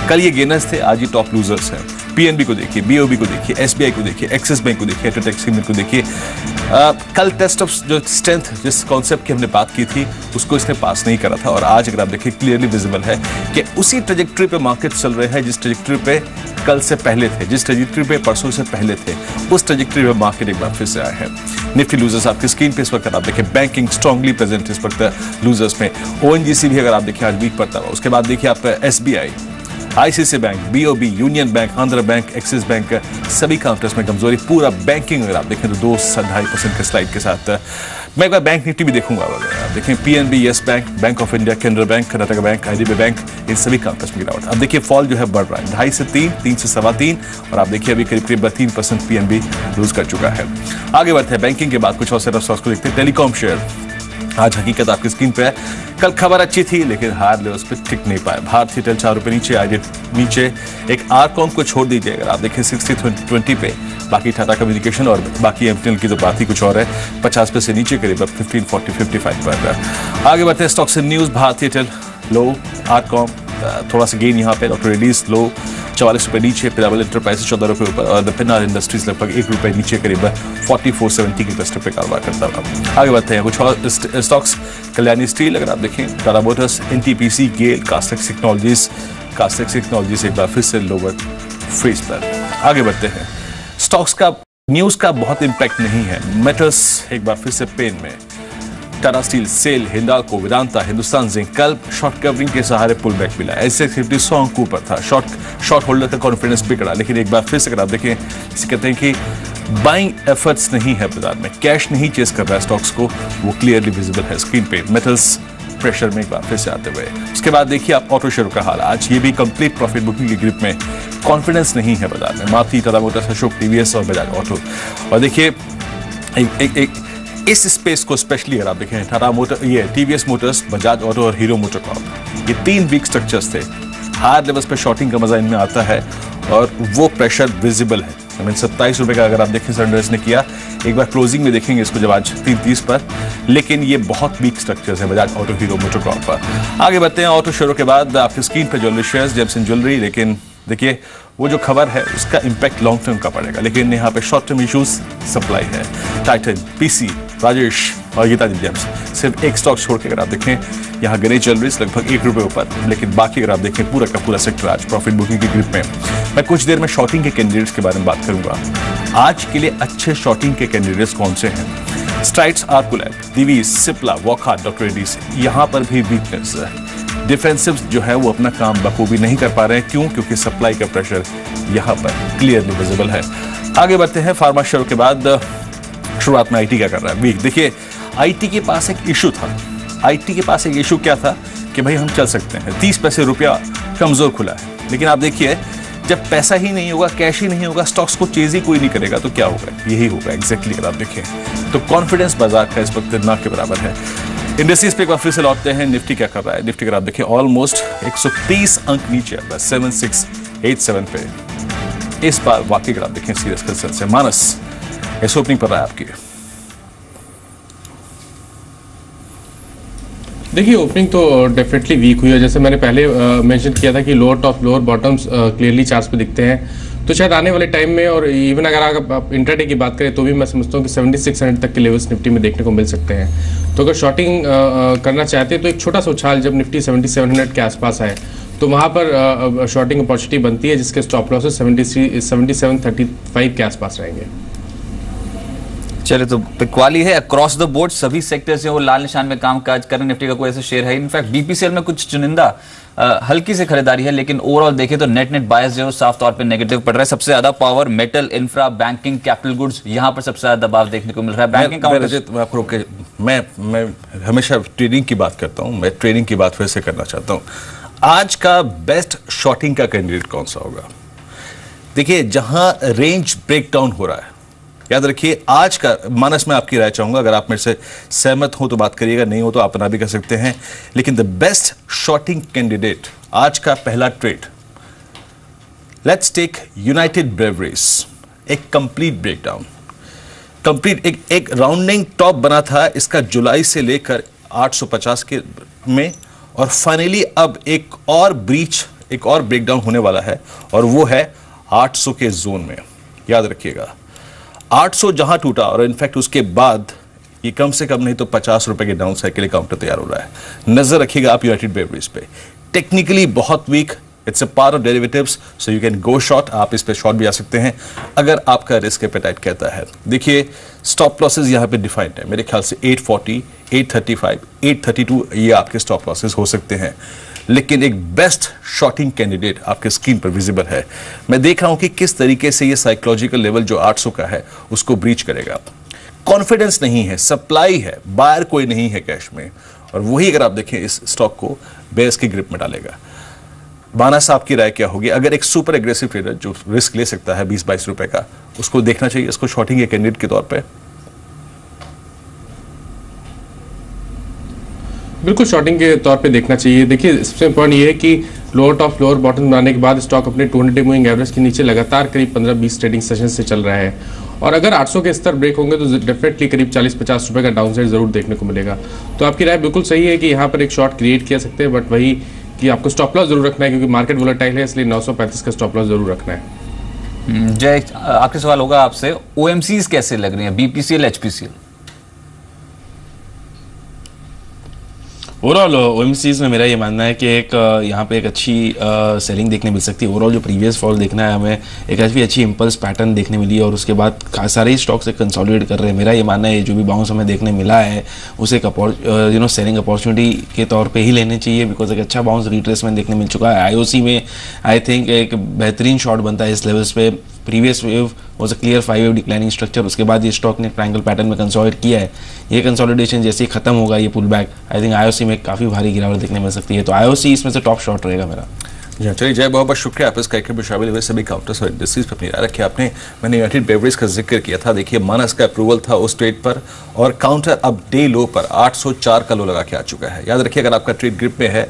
कल ये गेनर्स थे, आज ये टॉप लूजर्स हैं। PNB को देखिए, BOB को देखिए, SBI को देखिए, एक्सिस बैंक को देखिए, टेटेक्स को देखिए। कल टेस्ट ऑफ जो स्ट्रेंथ जिस कॉन्सेप्ट की हमने बात की थी उसको इसने पास नहीं करा था, और आज अगर आप देखिए क्लियरली विजिबल है कि उसी ट्रेजेक्टरी पे मार्केट चल रहे हैं जिस ट्रेजेक्टरी पे कल से पहले थे, जिस ट्रेजेक्टरी पे परसों से पहले थे, उस ट्रेजेक्टरी पे मार्केट एक बार फिर से आए हैं। निफ्टी लूजर्स आपकी स्क्रीन पे इस वक्त आप देखें, बैंकिंग स्ट्रांगली प्रेजेंट इस वक्त लूजर्स में। ONGC भी अगर आप देखें आज वीक पड़ता हुआ। उसके बाद देखिए आप SBI, ICICI bank, BOB, union bank, Andhra bank, axis bank, सभी काउंटर्स में कमजोरी। पूरा बैंकिंग अगर आप देखें तो 2-2.5% के स्लाइड के साथ। मैं एक बार बैंक निफ्टी भी देखूंगा। आप देखें PNB, yes bank, bank of India, Canara bank, Karnataka bank, IDBI bank, इन सभी काउंटर्स में गिरावट। अब देखिए फॉल जो है बढ़ रहा है 2.5 से 3, 3 से 3.25 और आप देखिए अभी करीब करीब 3% पीएनबी लूज कर चुका है। आगे बढ़ते हैं बैंकिंग के बाद कुछ और सेट ऑफ स्टॉक्स को देखते हैं। टेलीकॉम शेयर आज हकीकत आपकी स्क्रीन पे है। कल खबर अच्छी थी लेकिन हार लेवल्स पे टिक नहीं पाए। भारत एयरटेल 4 रुपए नीचे, आईडी नीचे। एक आरकॉम को छोड़ दीजिए अगर आप देखें 60-20 पे। बाकी टाटा कम्युनिकेशन और बाकी एमटीएल की तो बात ही कुछ और है। 50 पैसे नीचे करीब 1540-55 पर। आगे बढ़ते हैं stocks in news. Bharat Airtel low, RCom थोड़ा सा गेन यहाँ पे, डॉक्टर रेड्डीज लो 44 रुपए नीचे, पिरामल एंटरप्राइजेस 14 रुपए ऊपर और पिनार इंडस्ट्रीज लगभग 1 रुपए नीचे करीब 4470 की क्लस्टर पे कारोबार करता हुआ। आगे बढ़ते हैं कुछ और स्टॉक्स। कल्याणी स्टील अगर आप देखें, टाटा मोटर्स, एनटीपीसी, गेल, कास्टेक्स टेक्नोलॉजीज एक बार फिर से लोअर फ्रीज पर। आगे बढ़ते हैं स्टॉक्स का न्यूज का बहुत इंपैक्ट नहीं है। मेटल्स एक बार फिर से पेन में। टाटा स्टील, सेल, हिंडाल्को, वेदांता, हिंदुस्तान जिंक कल शॉर्ट कवरिंग के सहारे पुल बैक मिला। एसएक्स 50 100 अंक ऊपर था। शॉर्ट होल्डर का कॉन्फिडेंस बिगड़ा लेकिन एक बार फिर से अगर आप देखें इसे कहते हैं कि बाइंग एफर्ट्स नहीं है बाजार में, कैश नहीं चेस कर रहा है स्टॉक्स को, वो क्लियरली विजिबल है स्क्रीन पे। मेटल्स प्रेशर में एक बार फिर से आते हुए। उसके बाद देखिए आप ऑटो शेयर का हाल। आज ये भी कंप्लीट प्रॉफिट बुकिंग की ग्रिप में, कॉन्फिडेंस नहीं है बाजार में। मारुति, टाटा मोटर्स, अशोक, टीवीएस और बजाज ऑटो। और देखिए इस स्पेस को स्पेशली अगर आप देखें टाटा मोटर, ये टीवीएस मोटर्स, बजाज ऑटो और हीरो मोटर कॉर्प, ये 3 वीक स्ट्रक्चर्स थे। हायर लेवल्स पे शॉर्टिंग का मजा इनमें आता है और वो प्रेशर विजिबल है। 27 रुपए का अगर आप देखें सनराइज ने किया। एक बार क्लोजिंग में देखेंगे इसको जब आज 3:30 पर, लेकिन ये बहुत वीक स्ट्रक्चर्स है Bajaj auto, hero motor Corp पर। आगे बढ़ते हैं ऑटो शेयरों के बाद आपकी स्क्रीन पर jewellery shares, James and jewellery. लेकिन देखिए वो जो खबर है उसका इंपैक्ट लॉन्ग टर्म का पड़ेगा, लेकिन यहाँ पे शॉर्ट टर्म इश्यूज सप्लाई है। टाइटन, पीसी, राजेश और गीतांजलि जेम्स, सिर्फ एक स्टॉक छोड़ के अगर आप देखें यहाँ गणेश ज्वेलरीज लगभग 1 रुपए ऊपर, लेकिन बाकी अगर आप देखें पूरा का पूरा सेक्टर आज प्रॉफिट बुकिंग की ग्रिप में। मैं कुछ देर में शॉर्टिंग के कैंडिडेट्स के बारे में बात करूंगा। आज के लिए अच्छे शॉर्टिंग के कैंडिडेट्स कौन से हैं? स्ट्राइड्स, आर्कुलैब, दिवीज, सिप्ला, वॉकहार्ट, डॉक्टर रेड्डीज, यहाँ पर भी वीकनेस है। डिफेंसिव जो है वो अपना काम बखूबी नहीं कर पा रहे हैं। क्यों? क्योंकि सप्लाई का प्रेशर यहाँ पर क्लियरली विजिबल है। आगे बढ़ते हैं फार्मा शेयर के बाद। शुरुआत में आईटी क्या कर रहा है? वीक। देखिए आईटी के पास एक इशू था। आईटी के पास एक इशू क्या था कि भाई हम चल सकते हैं, 30 पैसे रुपया कमजोर खुला है, लेकिन आप देखिए जब पैसा ही नहीं होगा, कैश ही नहीं होगा, स्टॉक्स को चेज ही कोई नहीं करेगा तो क्या होगा? यही होगा एग्जैक्टली। अगर आप देखें तो कॉन्फिडेंस बाजार का इस वक्त ना के बराबर है। इंडस्ट्रीज पे एक बार फिर से लौटते हैं। निफ्टी क्या कर रहा है? निफ्टी अगर आप देखें ऑलमोस्ट 130 अंक नीचे आता है 7687 पे। इस बार वाकई अगर आप देखें सीरियस कंसर्न से। मानस इस ओपनिंग पर रहा है आपकी। देखिए ओपनिंग तो डेफिनेटली वीक हुई है। जैसे मैंने पहले मेंशन किया था कि lower top lower bottoms clearly charts पे दिखते हैं, तो शायद आने वाले टाइम में और इवन अगर आप इंट्राडे की बात करें तो भी मैं समझता हूँ कि 7600 तक के लेवल्स निफ्टी में देखने को मिल सकते हैं। तो अगर शॉर्टिंग करना चाहते हैं तो एक छोटा सा उछाल जब निफ्टी 7700 के आसपास आए तो वहाँ पर शॉर्टिंग अपॉर्चुनिटी बनती है, जिसके स्टॉप लॉसेस 7735 के आसपास रहेंगे। चलिए तो बिकवाली है अक्रॉस द बोर्ड, सभी सेक्टर से वो लाल निशान में काम काज कर रहे हैं। निफ्टी का कोई ऐसा शेयर है? इनफैक्ट बीपीसीएल में कुछ चुनिंदा हल्की से खरीदारी है, लेकिन ओवरऑल देखें तो नेट बायस जो साफ तौर पे नेगेटिव पड़ रहा है। सबसे ज्यादा power metal, infra, banking, capital goods, यहां पर सबसे ज्यादा दबाव देखने को मिल रहा है। बैंकिंग का मैं हमेशा ट्रेडिंग की बात करता हूं, मैं ट्रेडिंग की बात फिर से करना चाहता हूं। आज का बेस्ट शॉर्टिंग का कैंडिडेट कौन सा होगा? देखिए जहां रेंज ब्रेकडाउन हो रहा है, याद रखिए आज का मानस में आपकी राय चाहूंगा। अगर आप मेरे से सहमत हो तो बात करिएगा, नहीं हो तो आप अपना भी कर सकते हैं। लेकिन द बेस्ट शॉर्टिंग कैंडिडेट आज का पहला trade, let's take United Breweries. एक कंप्लीट ब्रेकडाउन, कंप्लीट एक राउंडिंग टॉप बना था इसका जुलाई से लेकर 850 के में, और फाइनली अब एक और ब्रीच, एक और ब्रेकडाउन होने वाला है और वो है 800 के जोन में। याद रखिएगा 800 जहां टूटा और इनफैक्ट उसके बाद ये कम से कम नहीं तो 50 रुपए के डाउन साइड के लिए काउंटर तैयार हो रहा है। नजर रखिएगा आप यूनाइटेड ब्रेवरीज पे। टेक्निकली बहुत weak, it's a part of derivatives, so you can go short. आप इस पे शॉर्ट भी आ सकते हैं अगर आपका रिस्क एपेटाइट कहता है। देखिए स्टॉप लॉसेस यहां पे डिफाइंड है, मेरे ख्याल से 840, 835, 832 ये आपके स्टॉप लॉसेस हो सकते हैं। लेकिन एक बेस्ट शॉर्टिंग कैंडिडेट आपके स्क्रीन पर विजिबल है। मैं देख रहा हूं कि किस तरीके से ये साइकोलॉजिकल लेवल जो 800 का है उसको ब्रीच करेगा। कॉन्फिडेंस नहीं है, सप्लाई है, बायर कोई नहीं है कैश में, और वही अगर आप देखें इस स्टॉक को बेयर्स की ग्रिप में डालेगा। बाना साहब की राय क्या होगी? अगर एक सुपर एग्रेसिव ट्रेडर जो रिस्क ले सकता है 20-22 रुपए का, उसको देखना चाहिए इसको शॉर्टिंग के कैंडिडेट के तौर पे? बिल्कुल शॉर्टिंग के तौर पे देखना चाहिए। देखिए सबसे इम्पोर्टेंट ये है कि लोअर टॉप लोअर बॉटम बनाने के बाद स्टॉक अपने 200 डे मूविंग एवरेज के नीचे लगातार करीब 15-20 ट्रेडिंग सेशन से चल रहा है, और अगर 800 के स्तर ब्रेक होंगे तो डेफिनेटली करीब 40-50 रुपए का डाउनसाइड जरूर देखने को मिलेगा। तो आपकी राय बिल्कुल सही है कि यहाँ पर एक शॉर्ट क्रिएट किया सकते हैं, बट वही कि आपको स्टॉप लॉस जरूर रखना है क्योंकि मार्केट वोलेटाइल है, इसलिए 935 का स्टॉप लॉस जरूर रखना है। जय, आखिरी सवाल होगा आपसे, ओएमसीज कैसे लग रही हैं, बीपीसीएल, एचपीसीएल? ओवरऑल ओएमसीज में मेरा ये मानना है कि एक यहाँ पे एक अच्छी सेलिंग देखने मिल सकती है। ओवरऑल जो प्रीवियस फॉल देखना है हमें, एक काफ़ी अच्छी इम्पल्स पैटर्न देखने मिली है और उसके बाद सारे ही स्टॉक से कंसोलिडेट कर रहे हैं। मेरा ये मानना है जो भी बाउंस हमें देखने मिला है उसे एक सेलिंग अपॉर्चुनिटी के तौर पे ही लेने चाहिए, बिकॉज एक अच्छा बाउंस रिट्रेसमेंट देखने मिल चुका है। आईओसी में आई थिंक एक बेहतरीन शॉट बनता है इस लेवल्स पे। Previous wave was a clear 5 wave declining structure, उसके बाद ये स्टॉक ने ट्रायंगल पैटर्न में कंसोलिडेट किया है। ये कंसोलिडेशन जैसे ही खत्म होगा, ये pull back, I think IOC में काफ़ी भारी गिरावट देखने मिल सकती है। तो आईओसी इसमें से टॉप शॉट रहेगा मेरा। जी चलिए जय, बहुत बहुत शुक्रिया आप इस कार्यक्रम में शामिल हुए। सभी काउंटर्स और इंडस्ट्रीज पर अपनी राय रखी आपने। मैंने यूनाइटेड ब्रेवरीज का जिक्र किया था, देखिए मानस का अप्रूवल था उस ट्रेड पर, और काउंटर अब डे लो पर 804 का लो लगा के आ चुका है। याद रखिए अगर आपका ट्रेड ग्रिप में है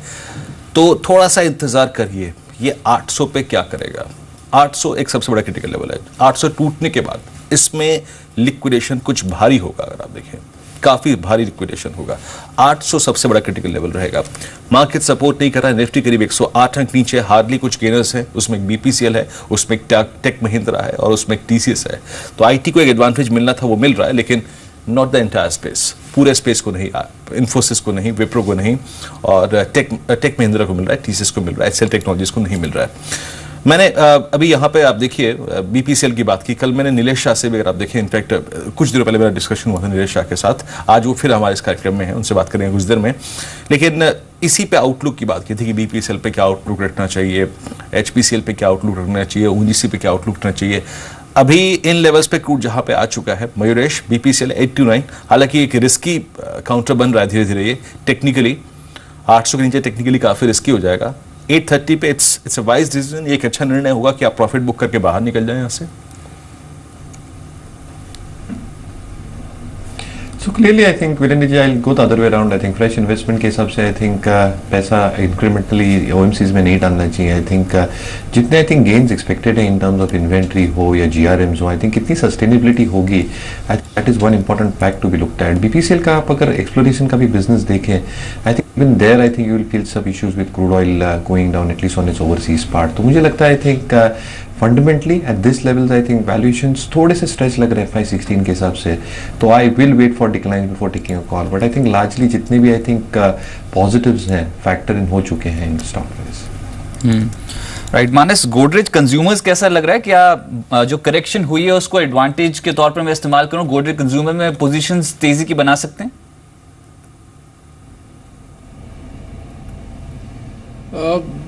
तो थोड़ा सा इंतजार करिए, ये 800 पे क्या करेगा। 800 एक सबसे बड़ा क्रिटिकल लेवल है। 800 टूटने के बाद इसमें लिक्विडेशन कुछ भारी होगा, अगर आप देखें काफी भारी लिक्विडेशन होगा। 800 सबसे बड़ा क्रिटिकल लेवल रहेगा। मार्केट सपोर्ट नहीं कर रहा है, निफ्टी करीब 108 अंक नीचे, हार्डली कुछ गेनर्स है, उसमें एक बीपीसीएल है, उसमें एक टेक महिंद्रा है और उसमें एक टीसीएस है। तो आईटी को एक एडवांटेज मिलना था, वो मिल रहा है, लेकिन नॉट द एंटायर स्पेस, पूरे स्पेस को नहीं, इन्फोसिस को नहीं, विप्रो को नहीं, और टेक महिंद्रा को मिल रहा है, टीसीएस को मिल रहा है, एचसीएल टेक्नोलॉजीज को नहीं मिल रहा है। मैंने अभी यहाँ पे आप देखिए बीपीसीएल की बात की, कल मैंने नीलेश शाह से भी, अगर आप देखिए इनफैक्ट कुछ दिनों पहले मेरा डिस्कशन हुआ था नीलेश शाह के साथ, आज वो फिर हमारे इस कार्यक्रम में है, उनसे बात करेंगे कुछ देर में। लेकिन इसी पे आउटलुक की बात की थी कि बीपीसीएल पे क्या आउटलुक रखना चाहिए, एचपीसीएल पे क्या आउटलुक रखना चाहिए, ओजीसी पे क्या आउटलुक रखना चाहिए। अभी इन लेवल्स पे क्रूड जहां पे आ चुका है मयूरेश, बीपीसीएल 829, हालांकि एक रिस्की काउंटर बन रहा है धीरे धीरे, ये टेक्निकली 800 के नीचे टेक्निकली काफी रिस्की हो जाएगा। 830 पे इट्स अ वाइज डिसीजन, एक अच्छा निर्णय होगा कि आप प्रॉफिट बुक करके बाहर निकल जाएं यहां से। So clearly, I think Virendra ji, I'll go the other way around. I think fresh investment के हिसाब से I think पैसा incrementally OMCs में नहीं डालना चाहिए. I think जितने I think gains expected है in terms of inventory हो या GRMs हो, I think कितनी sustainability होगी, that is one important fact to be looked at. BPCL का आप अगर exploration का भी business देखें, I think even there I think you will feel some issues with crude oil going down at least on its overseas part. तो मुझे लगता है I think fundamentally at this levels I think valuations थोड़े से stretch लग रहे हैं 516 के हिसाब से, तो I will wait for decline before taking a call, but I think largely जितने भी आई थिंक पॉजिटिव्स हैं फैक्टर इन हो चुके हैं in stock price. Right Manas, Godrej consumers कैसा लग रहा है? क्या जो करेक्शन हुई है उसको एडवांटेज के तौर पर मैं इस्तेमाल करूं, गोदरेज कंज्यूमर में पोजीशंस तेजी की बना सकते हैं?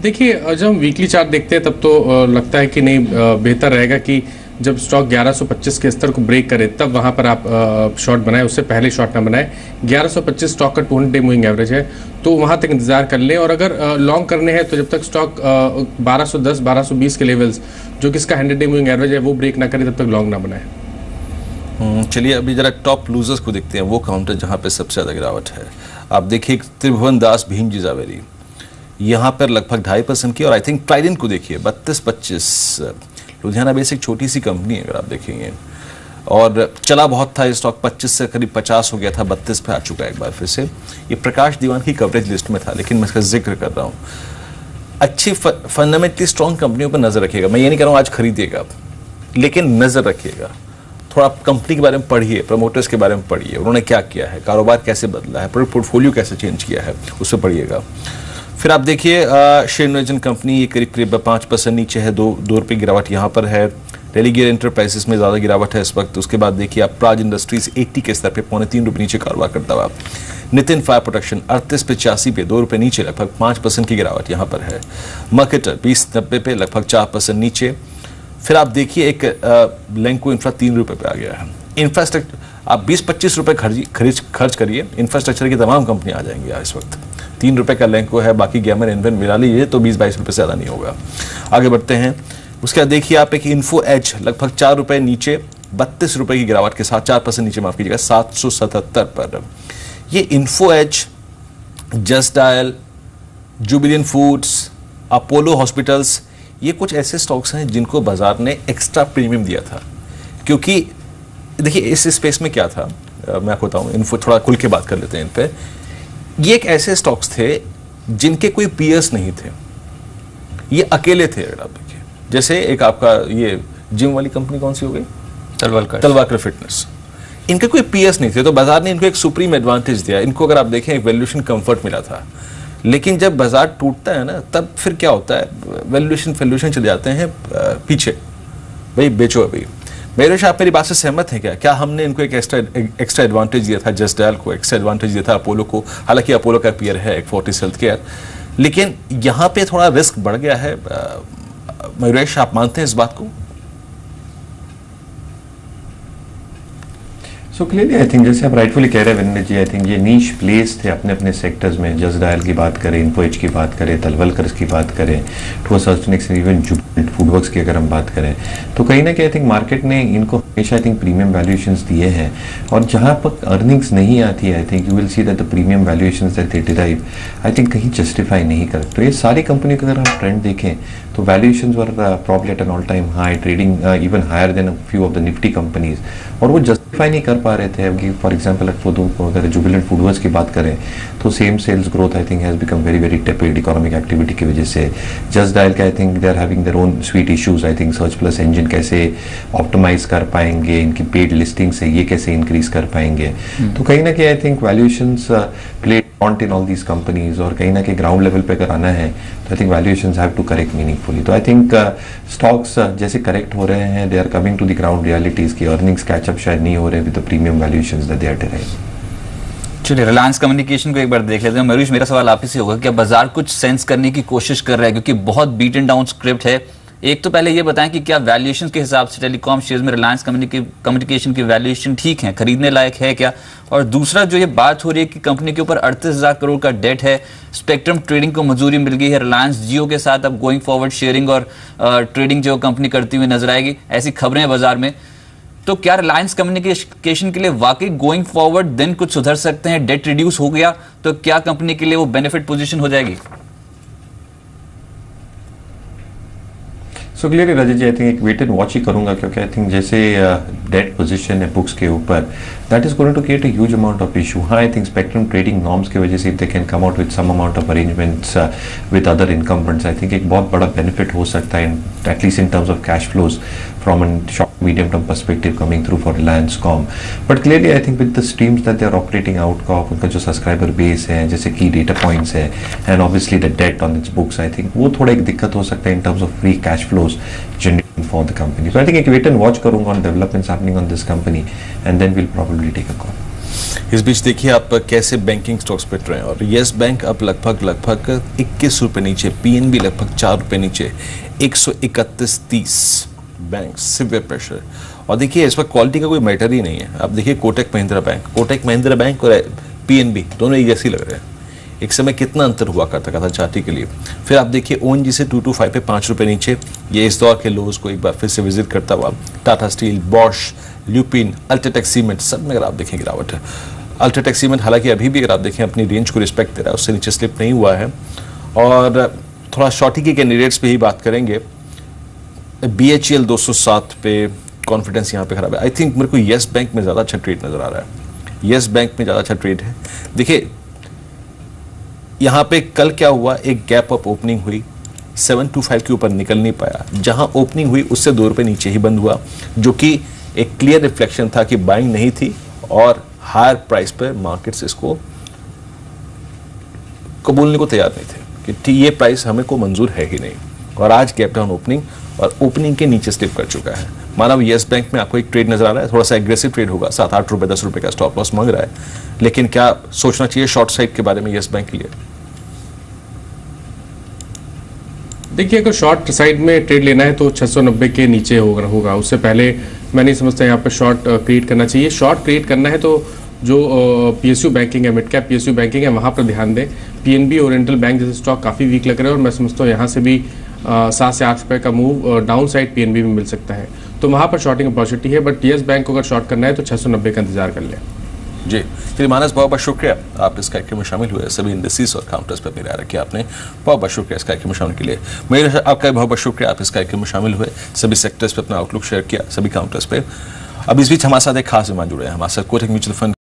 देखिए जब हम वीकली चार्ट देखते हैं तब तो लगता है कि नहीं, बेहतर रहेगा कि जब स्टॉक 1125 के स्तर को ब्रेक करे तब वहां पर आप शॉर्ट बनाए, उससे पहले शॉर्ट ना बनाए। 1125 स्टॉक का 200 डे मूविंग एवरेज है, तो वहां तक इंतजार कर लें, और अगर लॉन्ग करने हैं तो जब तक स्टॉक 1210 1220 के लेवल्स जो कि इसका 100 डे मूविंग एवरेज है वो ब्रेक ना करे तब तक लॉन्ग ना बनाए। चलिए अभी जरा टॉप लूजर्स को देखते हैं, वो काउंटर जहां पे सबसे ज्यादा गिरावट है। आप देखिए त्रिभुवन दास, भीमजी जावेरी यहाँ पर लगभग 2.5% की, और आई थिंक ट्राइडेंट को देखिए 32-25, लुधियाना बेसिक छोटी सी कंपनी है अगर आप देखेंगे, और चला बहुत था ये स्टॉक, 25 से करीब 50 हो गया था, 32 पे आ चुका है एक बार फिर से। ये प्रकाश दीवान की कवरेज लिस्ट में था, लेकिन मैं इसका जिक्र कर रहा हूँ। अच्छी फंडामेंटली स्ट्रॉन्ग कंपनियों पर नजर रखिएगा, मैं ये नहीं कह रहा हूँ आज खरीदिएगा, लेकिन नजर रखिएगा, थोड़ा कंपनी के बारे में पढ़िए, प्रमोटर्स के बारे में पढ़िए, उन्होंने क्या किया है, कारोबार कैसे बदला है, पोर्टफोलियो कैसे चेंज किया है, उससे पढ़िएगा। फिर आप देखिए शेयर कंपनी, ये करीब 5% नीचे है, 2 रुपये गिरावट यहाँ पर है। डेली गियर एंटरप्राइजेस में ज़्यादा गिरावट है इस वक्त। उसके बाद देखिए आप प्राज इंडस्ट्रीज 80 के स्तर पे ₹3.25 नीचे कारोबार करता हुआ। नितिन फायर प्रोटेक्शन 38 पे 86 पे ₹2 नीचे, लगभग 5% की गिरावट यहाँ पर है। मार्केटर 20.90 पे लगभग 4% नीचे। फिर आप देखिए एक लेंको इंफ्रा ₹3 पे आ गया है। इंफ्रास्ट्रक्चर आप 20-25 रुपए खर्च करिए, इंफ्रास्ट्रक्चर की तमाम कंपनियां आ जाएंगी इस वक्त। ₹3 का लेंको है, बाकी गैमर इन्वेंट मिला लीजिए तो 20-22 रुपए से ज़्यादा नहीं होगा। आगे बढ़ते हैं। उसके बाद देखिए आप एक इन्फो एज लगभग ₹4 नीचे, ₹32 की गिरावट के साथ 4% नीचे, माफ कीजिएगा 777 पर। ये Info Edge, Just Dial, Jubilant Foods, Apollo Hospitals, ये कुछ ऐसे स्टॉक्स हैं जिनको बाजार ने एक्स्ट्रा प्रीमियम दिया था। क्योंकि देखिए इस स्पेस में क्या था, मैं आपको बताऊं, इन्फो थोड़ा खुल के बात कर लेते हैं इन पे। ये एक ऐसे स्टॉक्स थे जिनके कोई पीयर्स नहीं थे, ये अकेले थे। अगर आप देखिए जैसे एक आपका ये जिम वाली कंपनी कौन सी हो गई, तलवाकर फिटनेस, इनके कोई पीयर्स नहीं थे, तो बाजार ने इनको एक सुप्रीम एडवांटेज दिया। इनको अगर आप देखें एक वैल्यूएशन कंफर्ट मिला था। लेकिन जब बाजार टूटता है ना, तब फिर क्या होता है, वैल्यूएशन चले जाते हैं पीछे, भाई बेचो अभी। मेरे आप मेरी बात से सहमत हैं क्या? क्या हमने इनको एक एक्स्ट्रा एडवांटेज दिया था, जस्ट डायल को एक्स्ट्रा एडवांटेज दिया था, अपोलो को, हालांकि अपोलो का पीयर है एक फोर्टिस हेल्थ केयर, लेकिन यहां पे थोड़ा रिस्क बढ़ गया है। मयूरेश, आप मानते हैं इस बात को? सो क्लियरली आई थिंक जैसे आप राइटफुली कह रहे हैं विनय जी, आई थिंक ये नीश प्लेस थे अपने अपने सेक्टर्स में। जस्ट डायल की बात करें, इन्फो एज की बात करें, तलवलकर की बात करें, to a certain extent even Jubilant FoodWorks की अगर हम बात करें, तो कहीं ना कहीं आई थिंक मार्केट ने इनको हमेशा आई थिंक प्रीमियम वैल्यूएशंस दिए हैं। और जहां पर अर्निंग्स नहीं आती है, I think you will see that the premium valuations that they derive I think कहीं जस्टिफाई नहीं कर। तो ये सारी कंपनी का अगर हम ट्रेंड देखें तो valuations were probably at an all time high, trading even higher than a few of the Nifty companies, और वो जस्टिफाई नहीं कर पा रहे थे। फॉर एग्जाम्पल अगर जुबिलेंट फूडवर्क्स की बात करें तो same sales growth I think has become very very tepid economic activity की वजह से। जस्ट डायल का I think they are having their own sweet issues. I think search plus engine कैसे ऑप्टिमाइज कर पाएंगे, इनकी पेड लिस्टिंग से ये कैसे इंक्रीज कर पाएंगे। तो कहीं ना कहीं आई think valuations play in all these companies, और कहीं ना कहीं ग्राउंड लेवल पे अगर आना है तो I think valuations have to correct meaningfully. तो आई थिंक स्टॉक्स जैसे करेक्ट हो रहे हैं, they are coming to the ground realities की अर्निंग्स कैचअप शायद नहीं हो रहे with the premium valuations that they are deriving. चलिए रिलायंस कम्युनिकेशन को एक बार देख लेते हैं। मयूष, मेरा सवाल आप ही से होगा कि अब बाजार कुछ सेंस करने की कोशिश कर रहा है, क्योंकि बहुत बीट एंड डाउन स्क्रिप्ट है। एक तो पहले ये बताएं कि क्या वैल्यूएशन के हिसाब से टेलीकॉम शेयर्स में रिलायंस कम्युनिकेशन की वैल्यूएशन ठीक है, खरीदने लायक है क्या? और दूसरा जो ये बात हो रही है कि कंपनी के ऊपर 38,000 करोड़ का डेट है, स्पेक्ट्रम ट्रेडिंग को मंजूरी मिल गई है, रिलायंस जियो के साथ अब गोइंग फॉरवर्ड शेयरिंग और ट्रेडिंग जो कंपनी करती हुई नजर आएगी, ऐसी खबरें हैं बाजार में। तो क्या रिलायंस कम्युनिकेशन के लिए वाकई गोइंग फॉरवर्ड दिन कुछ सुधर सकते हैं? डेट रिड्यूस हो गया तो क्या कंपनी के लिए वो बेनिफिट पोजीशन हो जाएगी? So clearly Rajat ji, I think एक वेट एंड वॉच ही करूंगा, क्योंकि आई थिंक जैसे डेट पोजीशन है बुक्स के ऊपर, that is going to create a huge amount of issue. हाँ, I think spectrum trading norms की वजह से if they can come out with some amount of arrangements with other incumbents, I think एक बहुत बड़ा benefit हो सकता है, at least in terms of cash flows from an short medium term perspective coming through for Reliance Com. But clearly I think with the streams that they are operating out of, उनका जो subscriber base है, जैसे की data points है, and obviously the debt on its books, I think वो थोड़ा एक दिक्कत हो सकता है in terms of free cash flows generating for the company. So I think एक वेट एंड वॉच करूंगा on developments happening on this company, and then will probably take a call. इस बीच देखिए आप कैसे बैंकिंग स्टॉक्स पिट रहे हैं, और येस बैंक अब लगभग 21 रुपए नीचे, पीएनबी लगभग 4 रुपए नीचे, 131.30 बैंक सिवियर प्रेशर। और देखिए इस वक्त क्वालिटी का कोई मैटर ही नहीं है। अब देखिए कोटक महिंद्रा बैंक और पीएनबी दोनों एक जैसी लग रहे हैं। एक समय कितना अंतर हुआ करता था चार्टी के लिए। फिर आप देखिए ओएनजी से 225 पे 5 रुपए नीचे, ये इस दौर के लोज को एक बार फिर से विजिट करता हुआ। Tata steel, Bosch, lupin, UltraTech cement, सब में अगर आप देखें गिरावट है। अल्ट्राटेक सीमेंट हालांकि अभी भी अगर आप देखें अपनी रेंज को रिस्पेक्ट दे रहा है, उससे नीचे स्लिप नहीं हुआ है। और थोड़ा शॉर्टी के कैंडिडेट्स पे ही बात करेंगे। BHEL 207 पे कॉन्फिडेंस यहाँ पे खराब है। आई थिंक मेरे को येस बैंक में ज़्यादा अच्छा ट्रेड नज़र आ रहा है। येस बैंक में ज़्यादा अच्छा ट्रेड है। देखिए यहाँ पे कल क्या हुआ, एक गैप अप ओपनिंग हुई, 725 के ऊपर निकल नहीं पाया। जहाँ ओपनिंग हुई उससे 2 रुपये नीचे ही बंद हुआ, जो कि एक क्लियर रिफ्लेक्शन था कि बाइंग नहीं थी और हायर प्राइस पर मार्केट्स इसको कबूलने को तैयार नहीं थे कि ये प्राइस हमें को मंजूर है ही नहीं। और आज गैप डाउन ओपनिंग और ओपनिंग के नीचे स्लिप कर चुका है। माना येस बैंक में आपको एक ट्रेड नजर आ रहा है, थोड़ा सा एग्रेसिव ट्रेड होगा, 7-8 रुपए 10 रुपए का स्टॉप लॉस मांग रहा है, लेकिन क्या सोचना चाहिए शॉर्ट साइड के बारे में येस बैंक के लिए? देखिए, अगर शॉर्ट साइड में ट्रेड लेना है तो 690 के नीचे होगा। उससे पहले मैं नहीं समझता यहाँ पर शॉर्ट क्रिएट करना चाहिए। शॉर्ट क्रिएट करना है तो जो पीएसयू बैंकिंग है, मिड कैप पीएसयू बैंकिंग है, वहाँ पर ध्यान दें। पीएनबी ओरिएंटल बैंक जैसे स्टॉक काफ़ी वीक लग रहे हैं और मैं समझता हूँ यहाँ से भी 7 से 8 रुपए का मूव डाउन साइड पीएनबी में मिल सकता है, तो वहाँ पर शॉर्टिंग अपॉर्चुनिटी है। बट येस बैंक को अगर शॉर्ट करना है तो 690 का इंतजार कर लें। जी, चलिए मानस, बहुत बहुत शुक्रिया आप इस कार्यक्रम में शामिल हुए, सभी इंडेक्सेस और काउंटर्स पर अपनी राय रखी आपने, बहुत बहुत शुक्रिया इस कार्यक्रम में शामिल के लिए। मेरे आपका बहुत बहुत शुक्रिया, आप इस कार्यक्रम में शामिल हुए, सभी सेक्टर्स पर अपना आउटलुक शेयर किया, सभी काउंटर्स पे। अब इस बीच हमारे साथ एक खास मेहमान जुड़े हैं, हमारे साथ कोटक म्यूचुअल फंड